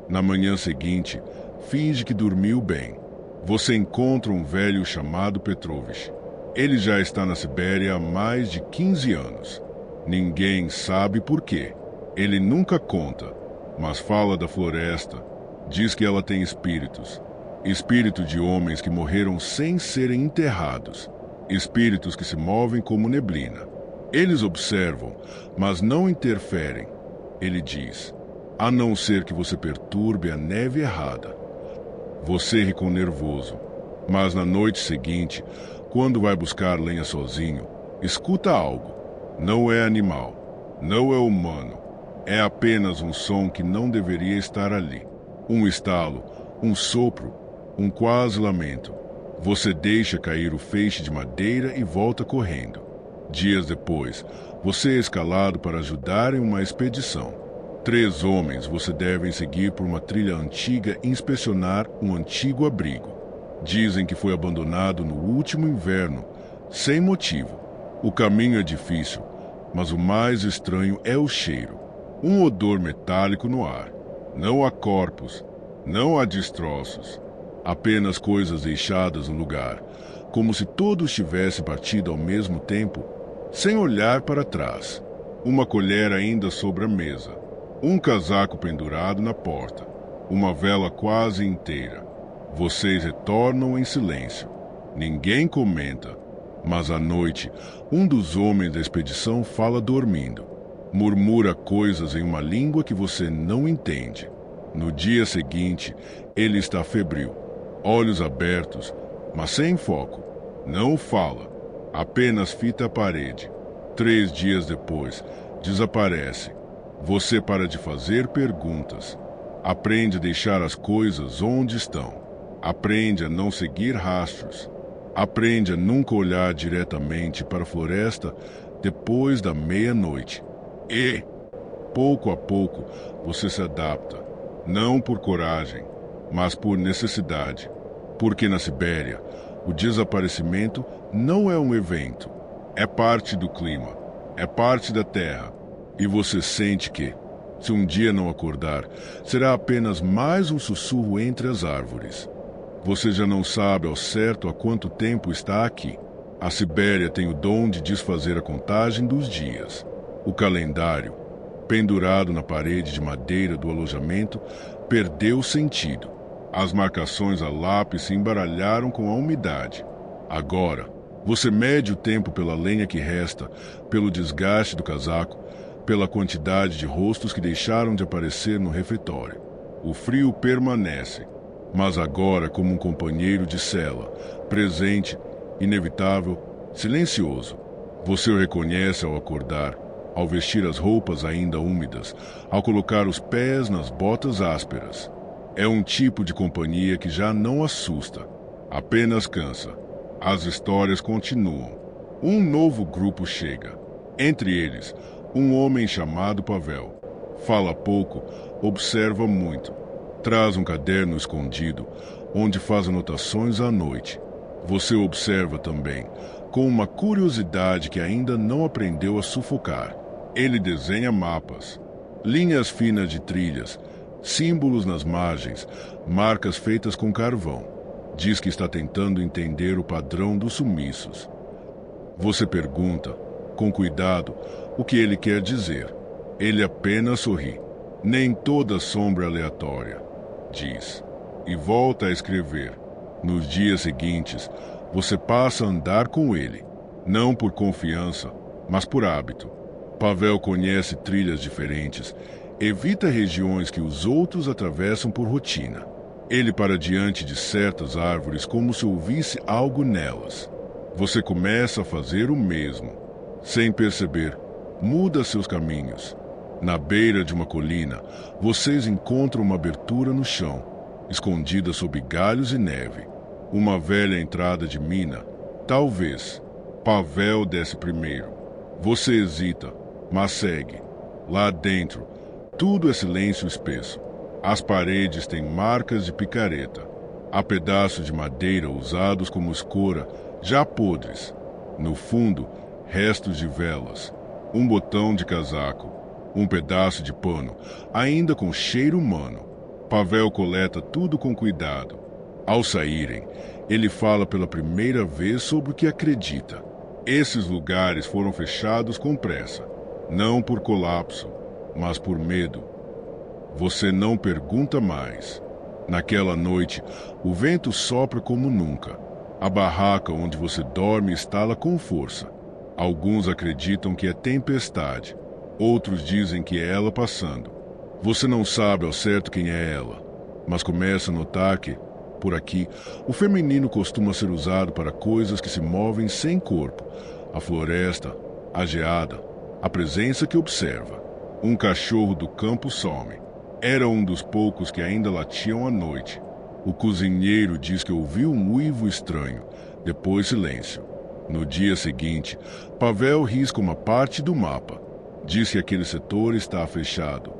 Na manhã seguinte, finge que dormiu bem. Você encontra um velho chamado Petrovich. Ele já está na Sibéria há mais de 15 anos. Ninguém sabe por quê. Ele nunca conta, mas fala da floresta. Diz que ela tem espíritos. Espírito de homens que morreram sem serem enterrados. Espíritos que se movem como neblina. Eles observam, mas não interferem. Ele diz, a não ser que você perturbe a neve errada. Você ri com nervoso, mas na noite seguinte, quando vai buscar lenha sozinho, escuta algo. Não é animal, não é humano. É apenas um som que não deveria estar ali. Um estalo, um sopro, um quase lamento. Você deixa cair o feixe de madeira e volta correndo. Dias depois, você é escalado para ajudar em uma expedição. 3 homens você devem seguir por uma trilha antiga e inspecionar um antigo abrigo. Dizem que foi abandonado no último inverno, sem motivo. O caminho é difícil, mas o mais estranho é o cheiro. Um odor metálico no ar. Não há corpos, não há destroços. Apenas coisas deixadas no lugar, como se todos tivessem partido ao mesmo tempo, sem olhar para trás. Uma colher ainda sobre a mesa. Um casaco pendurado na porta. Uma vela quase inteira. Vocês retornam em silêncio. Ninguém comenta. Mas à noite, um dos homens da expedição fala dormindo. Murmura coisas em uma língua que você não entende. No dia seguinte, ele está febril. Olhos abertos, mas sem foco. Não fala. Apenas fita a parede. 3 dias depois, desaparece. Você para de fazer perguntas. Aprende a deixar as coisas onde estão. Aprende a não seguir rastros. Aprende a nunca olhar diretamente para a floresta depois da meia-noite. E, pouco a pouco, você se adapta. Não por coragem, mas por necessidade. Porque na Sibéria, o desaparecimento não é um evento. É parte do clima. É parte da terra. E você sente que, se um dia não acordar, será apenas mais um sussurro entre as árvores. Você já não sabe ao certo há quanto tempo está aqui. A Sibéria tem o dom de desfazer a contagem dos dias. O calendário, pendurado na parede de madeira do alojamento, perdeu sentido. As marcações a lápis se embaralharam com a umidade. Agora, você mede o tempo pela lenha que resta, pelo desgaste do casaco, pela quantidade de rostos que deixaram de aparecer no refeitório. O frio permanece, mas agora como um companheiro de cela, presente, inevitável, silencioso. Você o reconhece ao acordar, ao vestir as roupas ainda úmidas, ao colocar os pés nas botas ásperas. É um tipo de companhia que já não assusta, apenas cansa. As histórias continuam. Um novo grupo chega. Entre eles, um homem chamado Pavel. Fala pouco, observa muito. Traz um caderno escondido, onde faz anotações à noite. Você observa também, com uma curiosidade que ainda não aprendeu a sufocar. Ele desenha mapas, linhas finas de trilhas, símbolos nas margens, marcas feitas com carvão. Diz que está tentando entender o padrão dos sumiços. Você pergunta, com cuidado, o que ele quer dizer. Ele apenas sorri. Nem toda sombra é aleatória, diz. E volta a escrever. Nos dias seguintes, você passa a andar com ele. Não por confiança, mas por hábito. Pavel conhece trilhas diferentes. Evita regiões que os outros atravessam por rotina. Ele para diante de certas árvores como se ouvisse algo nelas. Você começa a fazer o mesmo. Sem perceber, muda seus caminhos. Na beira de uma colina, vocês encontram uma abertura no chão, escondida sob galhos e neve. Uma velha entrada de mina. Talvez. Pavel desce primeiro. Você hesita, mas segue. Lá dentro, tudo é silêncio espesso. As paredes têm marcas de picareta. Há pedaços de madeira usados como escora, já podres. No fundo, restos de velas. Um botão de casaco. Um pedaço de pano, ainda com cheiro humano. Pavel coleta tudo com cuidado. Ao saírem, ele fala pela primeira vez sobre o que acredita. Esses lugares foram fechados com pressa. Não por colapso, mas por medo. Você não pergunta mais. Naquela noite, o vento sopra como nunca. A barraca onde você dorme estala com força. Alguns acreditam que é tempestade. Outros dizem que é ela passando. Você não sabe ao certo quem é ela, mas começa a notar que, por aqui, o feminino costuma ser usado para coisas que se movem sem corpo. A floresta, a geada, a presença que observa. Um cachorro do campo some. Era um dos poucos que ainda latiam à noite. O cozinheiro diz que ouviu um uivo estranho, depois silêncio. No dia seguinte, Pavel risca uma parte do mapa. Diz que aquele setor está fechado.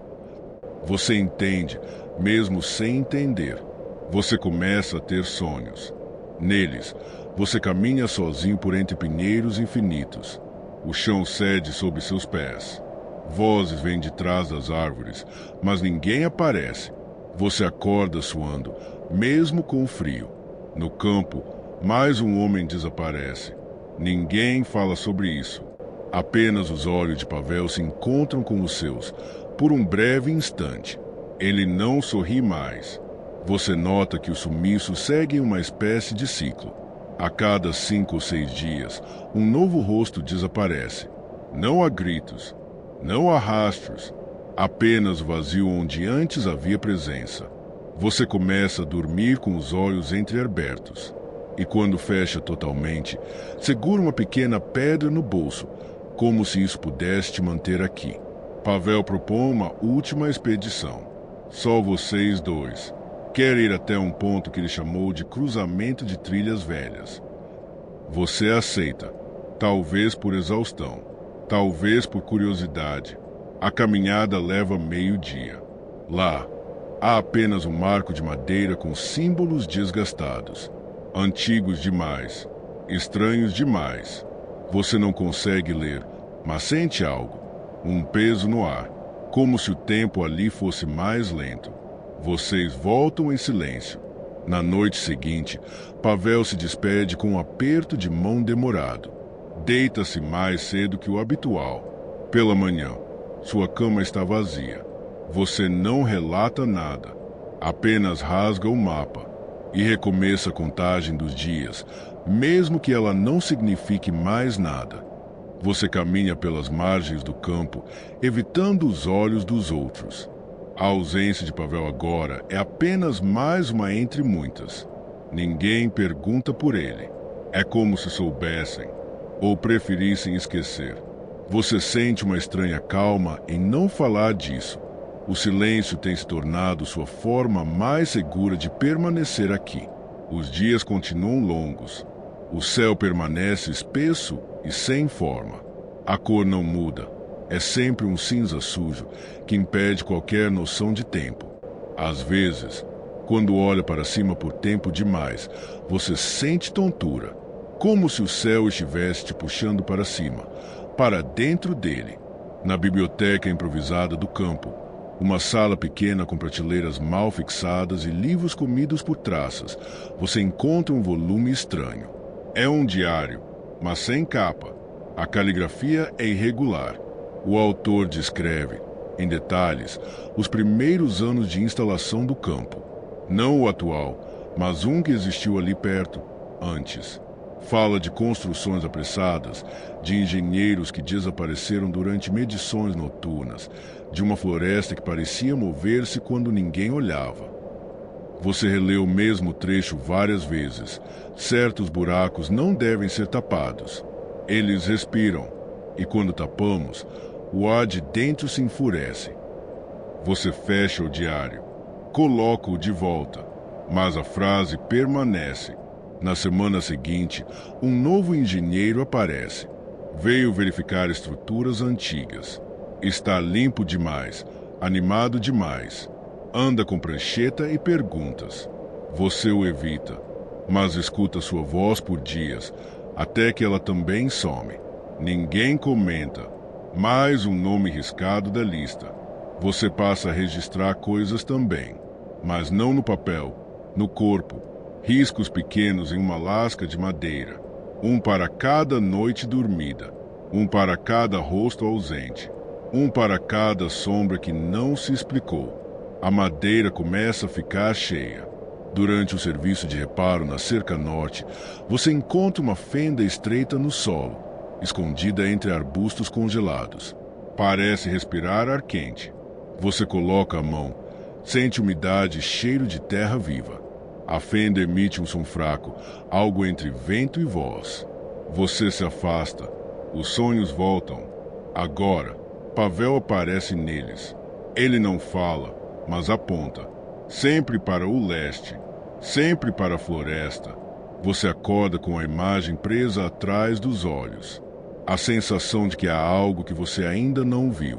Você entende, mesmo sem entender. Você começa a ter sonhos. Neles, você caminha sozinho por entre pinheiros infinitos. O chão cede sob seus pés. Vozes vêm de trás das árvores, mas ninguém aparece. Você acorda suando, mesmo com o frio. No campo, mais um homem desaparece. Ninguém fala sobre isso. Apenas os olhos de Pavel se encontram com os seus, por um breve instante. Ele não sorri mais. Você nota que os sumiços seguem uma espécie de ciclo. A cada 5 ou 6 dias, um novo rosto desaparece. Não há gritos, não há rastros, apenas o vazio onde antes havia presença. Você começa a dormir com os olhos entreabertos. E quando fecha totalmente, segura uma pequena pedra no bolso, como se isso pudesse te manter aqui. Pavel propõe uma última expedição. Só vocês dois. Quer ir até um ponto que ele chamou de cruzamento de trilhas velhas. Você aceita, talvez por exaustão, talvez por curiosidade. A caminhada leva meio-dia. Lá, há apenas um marco de madeira com símbolos desgastados. Antigos demais, estranhos demais. Você não consegue ler, mas sente algo, um peso no ar, como se o tempo ali fosse mais lento. Vocês voltam em silêncio. Na noite seguinte, Pavel se despede com um aperto de mão demorado. Deita-se mais cedo que o habitual. Pela manhã, sua cama está vazia. Você não relata nada, apenas rasga o mapa e recomeça a contagem dos dias, mesmo que ela não signifique mais nada. Você caminha pelas margens do campo, evitando os olhos dos outros. A ausência de Pavel agora é apenas mais uma entre muitas. Ninguém pergunta por ele. É como se soubessem, ou preferissem esquecer. Você sente uma estranha calma em não falar disso. O silêncio tem se tornado sua forma mais segura de permanecer aqui. Os dias continuam longos. O céu permanece espesso e sem forma. A cor não muda. É sempre um cinza sujo que impede qualquer noção de tempo. Às vezes, quando olha para cima por tempo demais, você sente tontura, como se o céu estivesse te puxando para cima, para dentro dele. Na biblioteca improvisada do campo, uma sala pequena com prateleiras mal fixadas e livros comidos por traças, você encontra um volume estranho. É um diário, mas sem capa. A caligrafia é irregular. O autor descreve, em detalhes, os primeiros anos de instalação do campo. Não o atual, mas um que existiu ali perto, antes. Fala de construções apressadas, de engenheiros que desapareceram durante medições noturnas, de uma floresta que parecia mover-se quando ninguém olhava. Você relê o mesmo trecho várias vezes. Certos buracos não devem ser tapados. Eles respiram, e quando tapamos, o ar de dentro se enfurece. Você fecha o diário, coloca-o de volta, mas a frase permanece. Na semana seguinte, um novo engenheiro aparece. Veio verificar estruturas antigas. Está limpo demais, animado demais. Anda com prancheta e perguntas. Você o evita, mas escuta sua voz por dias, até que ela também some. Ninguém comenta. Mais um nome riscado da lista. Você passa a registrar coisas também, mas não no papel, no corpo. Riscos pequenos em uma lasca de madeira. Um para cada noite dormida. Um para cada rosto ausente. Um para cada sombra que não se explicou. A madeira começa a ficar cheia. Durante o serviço de reparo na cerca norte, você encontra uma fenda estreita no solo, escondida entre arbustos congelados. Parece respirar ar quente. Você coloca a mão, sente umidade e cheiro de terra viva. A fenda emite um som fraco, algo entre vento e voz. Você se afasta. Os sonhos voltam. Agora, Pavel aparece neles. Ele não fala, mas aponta. Sempre para o leste. Sempre para a floresta. Você acorda com a imagem presa atrás dos olhos. A sensação de que há algo que você ainda não viu,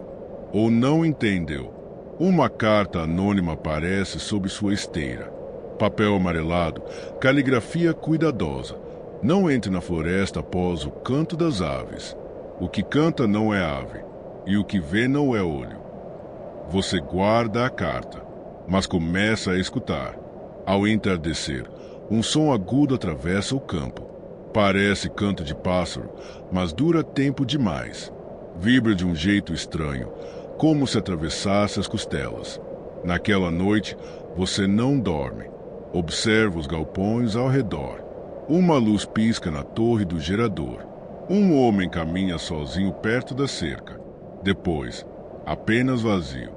ou não entendeu. Uma carta anônima aparece sob sua esteira. Papel amarelado, caligrafia cuidadosa. Não entre na floresta após o canto das aves. O que canta não é ave, e o que vê não é olho. Você guarda a carta, mas começa a escutar. Ao entardecer, um som agudo atravessa o campo. Parece canto de pássaro, mas dura tempo demais. Vibra de um jeito estranho, como se atravessasse as costelas. Naquela noite, você não dorme. Observa os galpões ao redor. Uma luz pisca na torre do gerador. Um homem caminha sozinho perto da cerca. Depois, apenas vazio.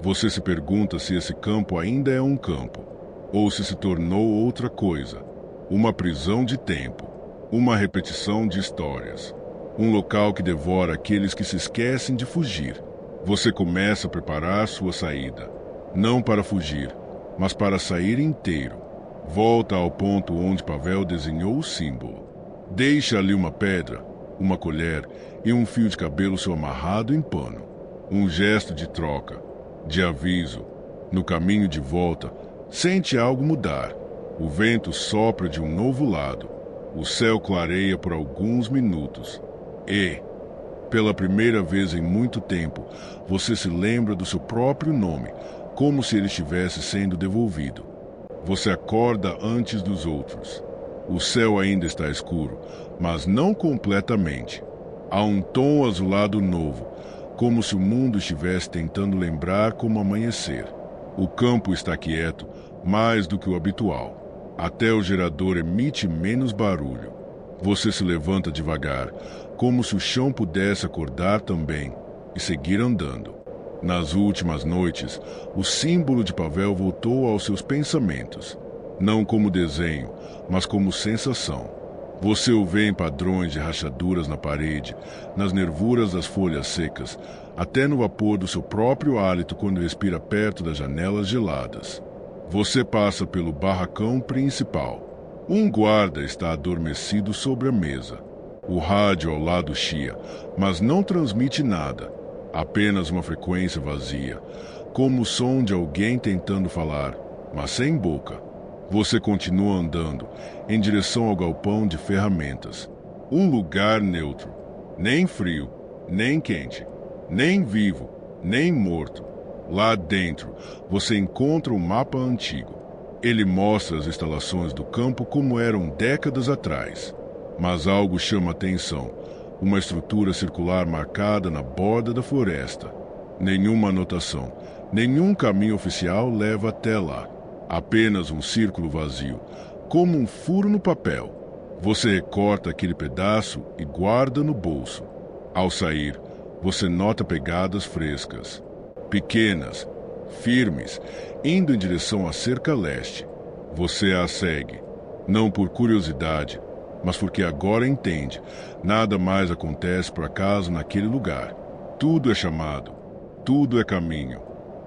Você se pergunta se esse campo ainda é um campo, ou se tornou outra coisa. Uma prisão de tempo. Uma repetição de histórias. Um local que devora aqueles que se esquecem de fugir. Você começa a preparar sua saída. Não para fugir, mas para sair inteiro. Volta ao ponto onde Pavel desenhou o símbolo. Deixa ali uma pedra, uma colher e um fio de cabelo seu amarrado em pano. Um gesto de troca, de aviso. No caminho de volta, sente algo mudar. O vento sopra de um novo lado. O céu clareia por alguns minutos. E, pela primeira vez em muito tempo, você se lembra do seu próprio nome, como se ele estivesse sendo devolvido. Você acorda antes dos outros. O céu ainda está escuro, mas não completamente. Há um tom azulado novo, como se o mundo estivesse tentando lembrar como amanhecer. O campo está quieto, mais do que o habitual. Até o gerador emite menos barulho. Você se levanta devagar, como se o chão pudesse acordar também, e seguir andando. Nas últimas noites, o símbolo de Pavel voltou aos seus pensamentos, não como desenho, mas como sensação. Você o vê em padrões de rachaduras na parede, nas nervuras das folhas secas, até no vapor do seu próprio hálito quando respira perto das janelas geladas. Você passa pelo barracão principal. Um guarda está adormecido sobre a mesa. O rádio ao lado chia, mas não transmite nada, apenas uma frequência vazia, como o som de alguém tentando falar, mas sem boca. Você continua andando em direção ao galpão de ferramentas. Um lugar neutro, nem frio, nem quente, nem vivo, nem morto. Lá dentro, você encontra um mapa antigo. Ele mostra as instalações do campo como eram décadas atrás. Mas algo chama atenção. Uma estrutura circular marcada na borda da floresta. Nenhuma anotação, nenhum caminho oficial leva até lá. Apenas um círculo vazio, como um furo no papel. Você recorta aquele pedaço e guarda no bolso. Ao sair, você nota pegadas frescas. Pequenas, firmes, indo em direção à cerca leste. Você as segue, não por curiosidade, mas porque agora entende. Nada mais acontece por acaso naquele lugar. Tudo é chamado, tudo é caminho.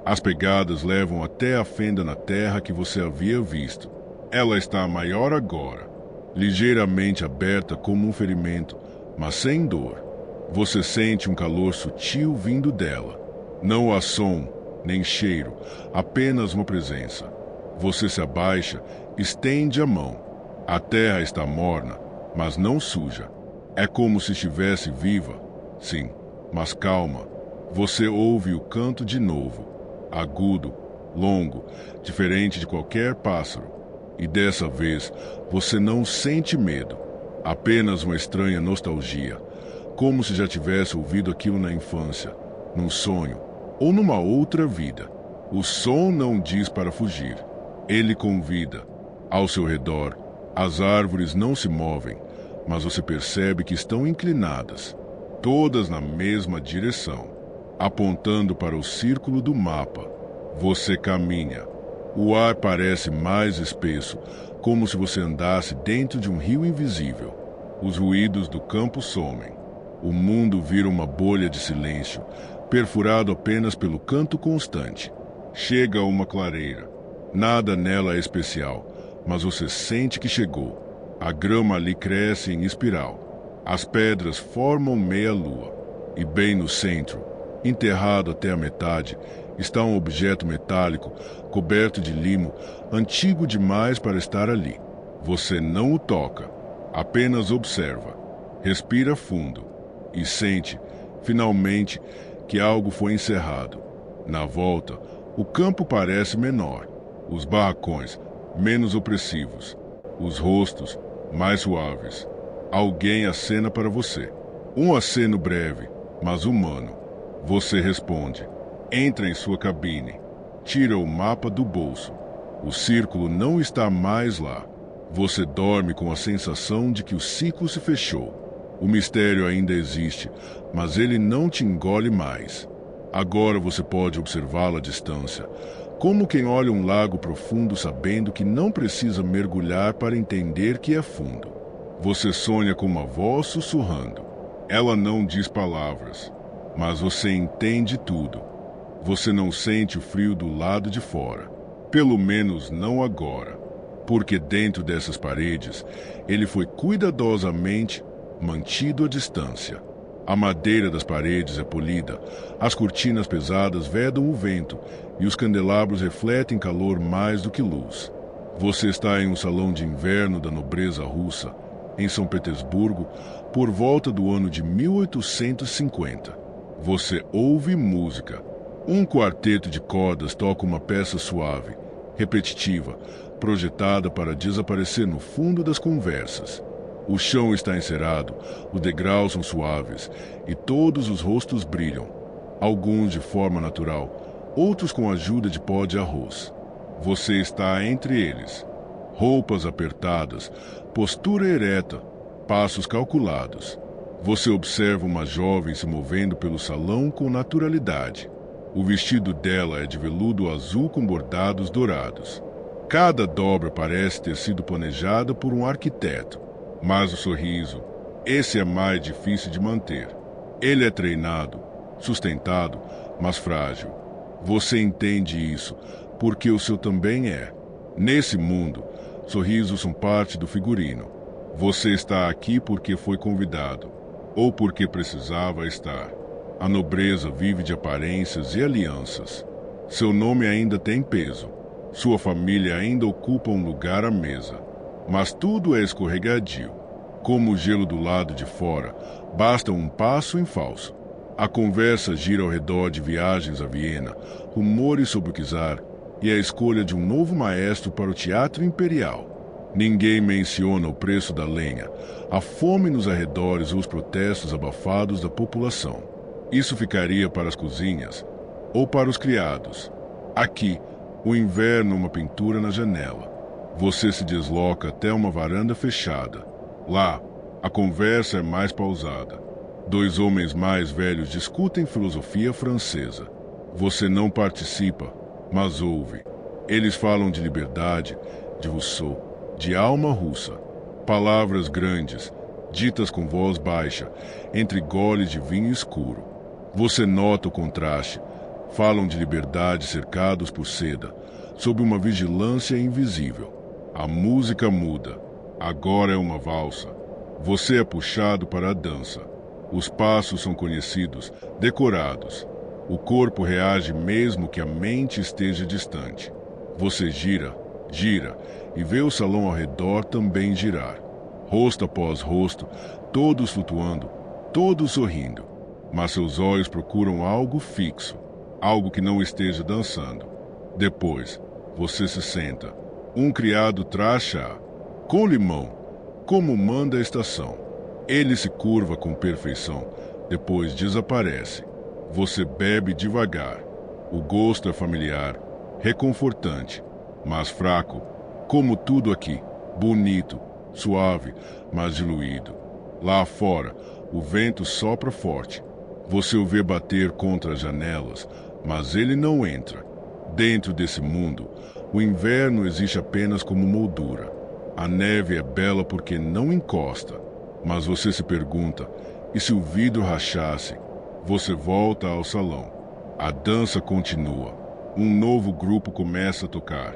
As pegadas levam até a fenda na terra que você havia visto. Ela está maior agora, ligeiramente aberta como um ferimento, mas sem dor. Você sente um calor sutil vindo dela. Não há som, nem cheiro, apenas uma presença. Você se abaixa, estende a mão. A terra está morna, mas não suja. É como se estivesse viva, sim, mas calma. Você ouve o canto de novo, agudo, longo, diferente de qualquer pássaro. E dessa vez, você não sente medo, apenas uma estranha nostalgia, como se já tivesse ouvido aquilo na infância, num sonho, ou numa outra vida. O som não diz para fugir. Ele convida. Ao seu redor, as árvores não se movem, mas você percebe que estão inclinadas, todas na mesma direção, apontando para o círculo do mapa. Você caminha. O ar parece mais espesso, como se você andasse dentro de um rio invisível. Os ruídos do campo somem. O mundo vira uma bolha de silêncio, perfurado apenas pelo canto constante. Chega a uma clareira. Nada nela é especial, mas você sente que chegou. A grama ali cresce em espiral. As pedras formam meia-lua. E bem no centro, enterrado até a metade, está um objeto metálico, coberto de limo, antigo demais para estar ali. Você não o toca, apenas observa. Respira fundo e sente, finalmente, que algo foi encerrado. Na volta, o campo parece menor, os barracões menos opressivos, os rostos mais suaves. Alguém acena para você. Um aceno breve, mas humano. Você responde. Entra em sua cabine. Tira o mapa do bolso. O círculo não está mais lá. Você dorme com a sensação de que o ciclo se fechou. O mistério ainda existe, mas ele não te engole mais. Agora você pode observá-lo à distância, como quem olha um lago profundo sabendo que não precisa mergulhar para entender que é fundo. Você sonha com uma voz sussurrando. Ela não diz palavras, mas você entende tudo. Você não sente o frio do lado de fora. Pelo menos não agora. Porque dentro dessas paredes, ele foi cuidadosamente mantido à distância. A madeira das paredes é polida, as cortinas pesadas vedam o vento e os candelabros refletem calor mais do que luz. Você está em um salão de inverno da nobreza russa, em São Petersburgo, por volta do ano de 1850. Você ouve música. Um quarteto de cordas toca uma peça suave, repetitiva, projetada para desaparecer no fundo das conversas. O chão está encerado, os degraus são suaves e todos os rostos brilham, alguns de forma natural, outros com a ajuda de pó de arroz. Você está entre eles. Roupas apertadas, postura ereta, passos calculados. Você observa uma jovem se movendo pelo salão com naturalidade. O vestido dela é de veludo azul com bordados dourados. Cada dobra parece ter sido planejada por um arquiteto. Mas o sorriso, esse é mais difícil de manter. Ele é treinado, sustentado, mas frágil. Você entende isso, porque o seu também é. Nesse mundo, sorrisos são parte do figurino. Você está aqui porque foi convidado, ou porque precisava estar. A nobreza vive de aparências e alianças. Seu nome ainda tem peso. Sua família ainda ocupa um lugar à mesa. Mas tudo é escorregadio. Como o gelo do lado de fora, basta um passo em falso. A conversa gira ao redor de viagens a Viena, rumores sobre o czar e a escolha de um novo maestro para o Teatro Imperial. Ninguém menciona o preço da lenha, a fome nos arredores ou os protestos abafados da população. Isso ficaria para as cozinhas ou para os criados. Aqui, o inverno é uma pintura na janela. Você se desloca até uma varanda fechada. Lá, a conversa é mais pausada. Dois homens mais velhos discutem filosofia francesa. Você não participa, mas ouve. Eles falam de liberdade, de Rousseau, de alma russa. Palavras grandes, ditas com voz baixa, entre goles de vinho escuro. Você nota o contraste. Falam de liberdade cercados por seda, sob uma vigilância invisível. A música muda. Agora é uma valsa. Você é puxado para a dança. Os passos são conhecidos, decorados. O corpo reage mesmo que a mente esteja distante. Você gira, gira, e vê o salão ao redor também girar. Rosto após rosto, todos flutuando, todos sorrindo. Mas seus olhos procuram algo fixo, algo que não esteja dançando. Depois, você se senta. Um criado traz chá, com limão, como manda a estação. Ele se curva com perfeição, depois desaparece. Você bebe devagar. O gosto é familiar, reconfortante, mas fraco, como tudo aqui, bonito, suave, mas diluído. Lá fora, o vento sopra forte. Você o vê bater contra as janelas, mas ele não entra. Dentro desse mundo, o inverno existe apenas como moldura. A neve é bela porque não encosta. Mas você se pergunta, e se o vidro rachasse? Você volta ao salão. A dança continua. Um novo grupo começa a tocar.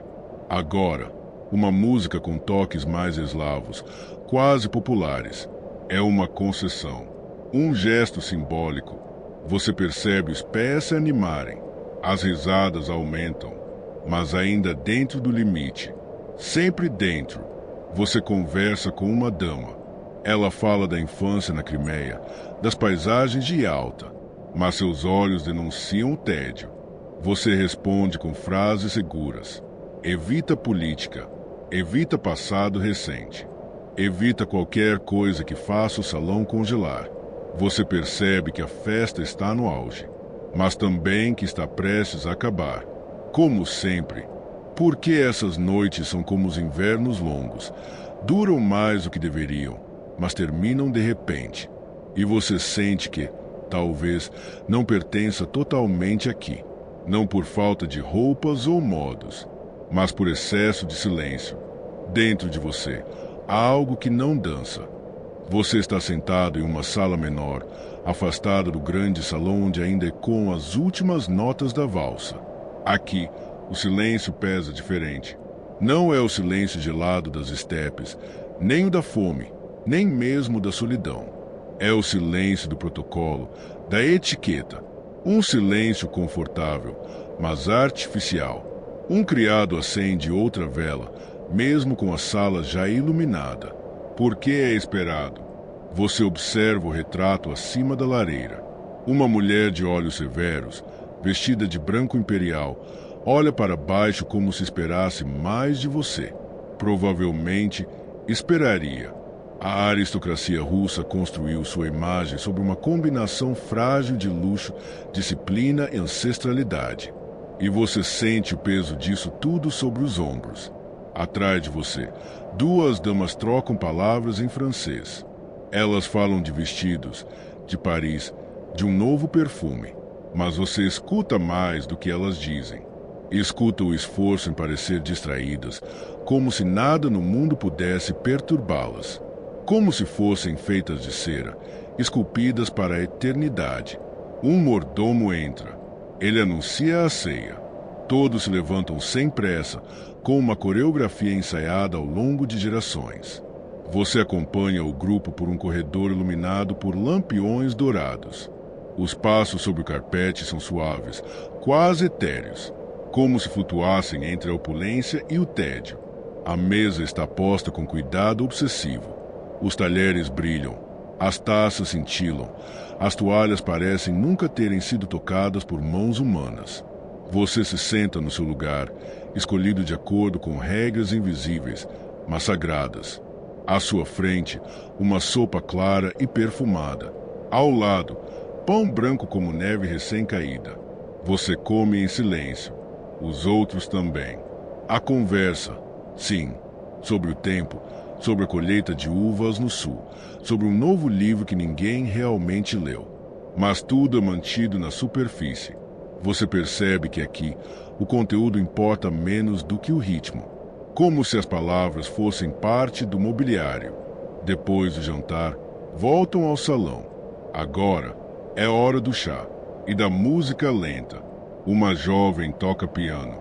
Agora, uma música com toques mais eslavos, quase populares. É uma concessão, um gesto simbólico. Você percebe os pés se animarem. As risadas aumentam, mas ainda dentro do limite. Sempre dentro. Você conversa com uma dama. Ela fala da infância na Crimeia, das paisagens de Yalta, mas seus olhos denunciam o tédio. Você responde com frases seguras. Evita política. Evita passado recente. Evita qualquer coisa que faça o salão congelar. Você percebe que a festa está no auge, mas também que está prestes a acabar. Como sempre. Porque essas noites são como os invernos longos. Duram mais do que deveriam, mas terminam de repente. E você sente que, talvez, não pertença totalmente aqui. Não por falta de roupas ou modos, mas por excesso de silêncio. Dentro de você, há algo que não dança. Você está sentado em uma sala menor, afastada do grande salão onde ainda ecoam as últimas notas da valsa. Aqui, o silêncio pesa diferente. Não é o silêncio gelado das estepes, nem o da fome, nem mesmo da solidão. É o silêncio do protocolo, da etiqueta. Um silêncio confortável, mas artificial. Um criado acende outra vela, mesmo com a sala já iluminada. Porque é esperado. Você observa o retrato acima da lareira. Uma mulher de olhos severos, vestida de branco imperial, olha para baixo como se esperasse mais de você. Provavelmente esperaria. A aristocracia russa construiu sua imagem sobre uma combinação frágil de luxo, disciplina e ancestralidade. E você sente o peso disso tudo sobre os ombros. Atrás de você, duas damas trocam palavras em francês. Elas falam de vestidos, de Paris, de um novo perfume. Mas você escuta mais do que elas dizem. Escuta o esforço em parecer distraídas, como se nada no mundo pudesse perturbá-las. como se fossem feitas de cera, esculpidas para a eternidade. Um mordomo entra. Ele anuncia a ceia. Todos se levantam sem pressa, com uma coreografia ensaiada ao longo de gerações. Você acompanha o grupo por um corredor iluminado por lampiões dourados. Os passos sobre o carpete são suaves, quase etéreos, como se flutuassem entre a opulência e o tédio. A mesa está posta com cuidado obsessivo. Os talheres brilham, as taças cintilam, as toalhas parecem nunca terem sido tocadas por mãos humanas. Você se senta no seu lugar, escolhido de acordo com regras invisíveis, mas sagradas. À sua frente, uma sopa clara e perfumada. Ao lado, pão branco como neve recém-caída. Você come em silêncio. Os outros também. A conversa, sim, sobre o tempo, sobre a colheita de uvas no sul, sobre um novo livro que ninguém realmente leu. Mas tudo é mantido na superfície. Você percebe que aqui o conteúdo importa menos do que o ritmo, como se as palavras fossem parte do mobiliário. Depois do jantar, voltam ao salão. Agora é hora do chá e da música lenta. Uma jovem toca piano.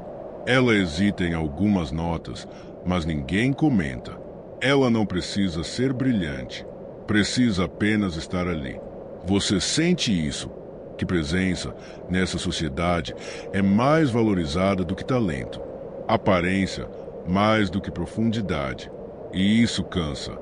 Ela hesita em algumas notas, mas ninguém comenta. Ela não precisa ser brilhante. Precisa apenas estar ali. Você sente isso, que presença nessa sociedade é mais valorizada do que talento. Aparência mais do que profundidade. E isso cansa.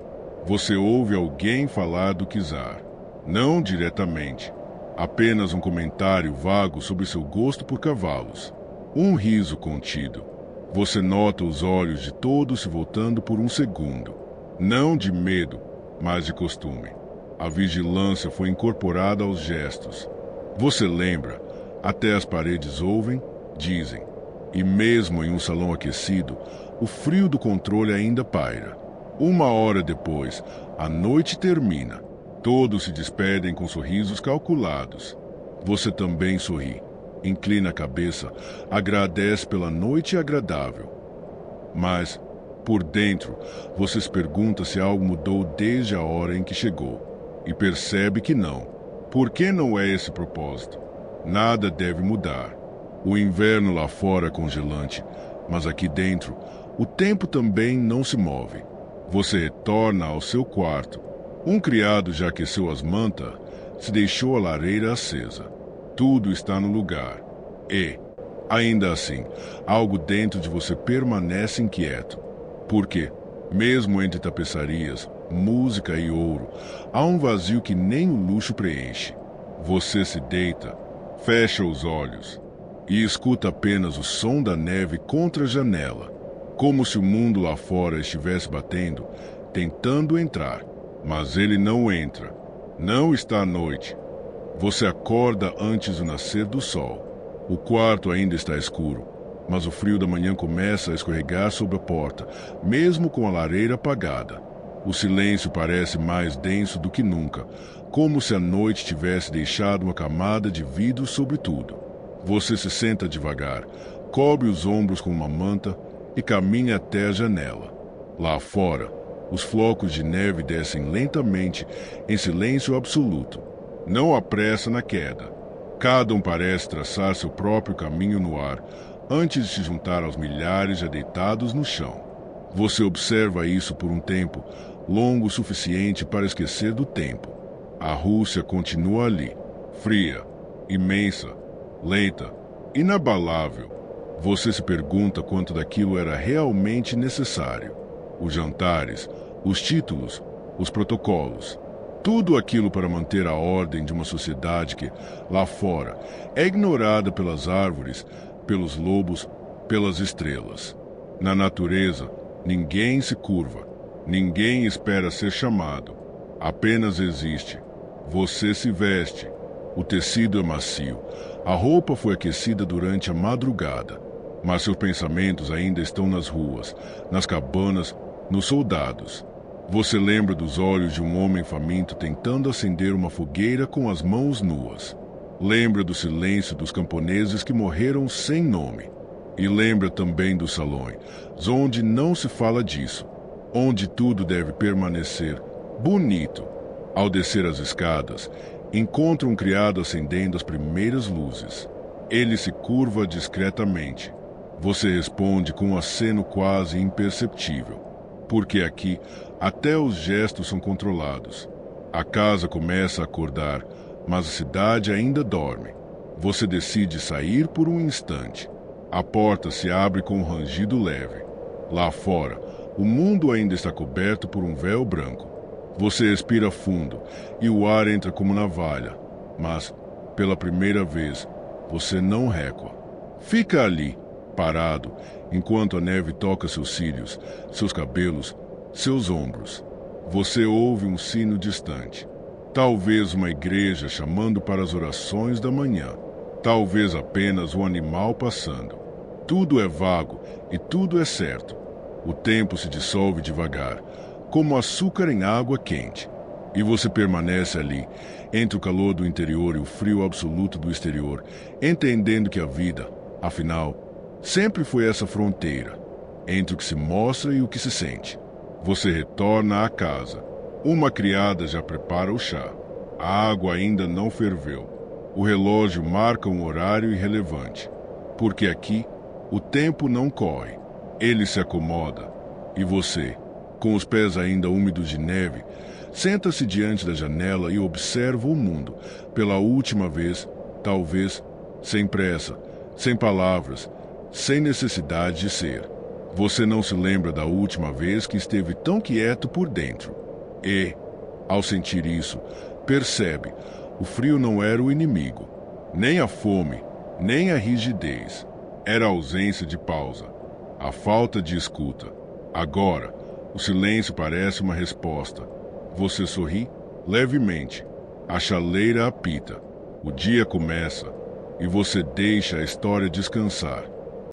Você ouve alguém falar do Kizar. Não diretamente. Apenas um comentário vago sobre seu gosto por cavalos. Um riso contido. Você nota os olhos de todos se voltando por um segundo. Não de medo, mas de costume. A vigilância foi incorporada aos gestos. Você lembra, até as paredes ouvem, dizem. E mesmo em um salão aquecido, o frio do controle ainda paira. Uma hora depois, a noite termina. Todos se despedem com sorrisos calculados. Você também sorri. Inclina a cabeça, agradece pela noite agradável. Mas, por dentro, você se pergunta se algo mudou desde a hora em que chegou. E percebe que não. Por que não é esse propósito? Nada deve mudar. O inverno lá fora é congelante, mas aqui dentro, o tempo também não se move. Você retorna ao seu quarto. Um criado já aqueceu as mantas, se deixou a lareira acesa. Tudo está no lugar. E, ainda assim, algo dentro de você permanece inquieto. Porque, mesmo entre tapeçarias, música e ouro, há um vazio que nem o luxo preenche. Você se deita, fecha os olhos e escuta apenas o som da neve contra a janela, como se o mundo lá fora estivesse batendo, tentando entrar. Mas ele não entra. Não está à noite. Você acorda antes do nascer do sol. O quarto ainda está escuro, mas o frio da manhã começa a escorregar sobre a porta, mesmo com a lareira apagada. O silêncio parece mais denso do que nunca, como se a noite tivesse deixado uma camada de vidro sobre tudo. Você se senta devagar, cobre os ombros com uma manta e caminha até a janela. Lá fora, os flocos de neve descem lentamente, em silêncio absoluto. Não há pressa na queda. Cada um parece traçar seu próprio caminho no ar, antes de se juntar aos milhares já deitados no chão. Você observa isso por um tempo, longo o suficiente para esquecer do tempo. A Rússia continua ali, fria, imensa, lenta, inabalável. Você se pergunta quanto daquilo era realmente necessário. Os jantares, os títulos, os protocolos. Tudo aquilo para manter a ordem de uma sociedade que, lá fora, é ignorada pelas árvores, pelos lobos, pelas estrelas. Na natureza, ninguém se curva, ninguém espera ser chamado. Apenas existe. Você se veste. O tecido é macio. A roupa foi aquecida durante a madrugada. Mas seus pensamentos ainda estão nas ruas, nas cabanas, nos soldados. Você lembra dos olhos de um homem faminto tentando acender uma fogueira com as mãos nuas. Lembra do silêncio dos camponeses que morreram sem nome. E lembra também dos salões, onde não se fala disso, onde tudo deve permanecer Bonito. Ao descer as escadas, encontra um criado acendendo as primeiras luzes. Ele se curva discretamente. Você responde com um aceno quase imperceptível, porque aqui até os gestos são controlados. A casa começa a acordar, mas a cidade ainda dorme. Você decide sair por um instante. A porta se abre com um rangido leve. Lá fora, o mundo ainda está coberto por um véu branco. Você respira fundo e o ar entra como navalha, mas, pela primeira vez, você não recua. Fica ali, parado, enquanto a neve toca seus cílios, seus cabelos, seus ombros. Você ouve um sino distante. Talvez uma igreja chamando para as orações da manhã. Talvez apenas um animal passando. Tudo é vago e tudo é certo. O tempo se dissolve devagar, como açúcar em água quente. E você permanece ali, entre o calor do interior e o frio absoluto do exterior, entendendo que a vida, afinal, sempre foi essa fronteira, entre o que se mostra e o que se sente. Você retorna à casa. Uma criada já prepara o chá. A água ainda não ferveu. O relógio marca um horário irrelevante, porque aqui o tempo não corre. Ele se acomoda, e você, com os pés ainda úmidos de neve, senta-se diante da janela e observa o mundo, pela última vez, talvez, sem pressa, sem palavras, sem necessidade de ser. Você não se lembra da última vez que esteve tão quieto por dentro. E, ao sentir isso, percebe, o frio não era o inimigo, nem a fome, nem a rigidez. Era a ausência de pausa, a falta de escuta. Agora, o silêncio parece uma resposta. Você sorri levemente. A chaleira apita. O dia começa e você deixa a história descansar.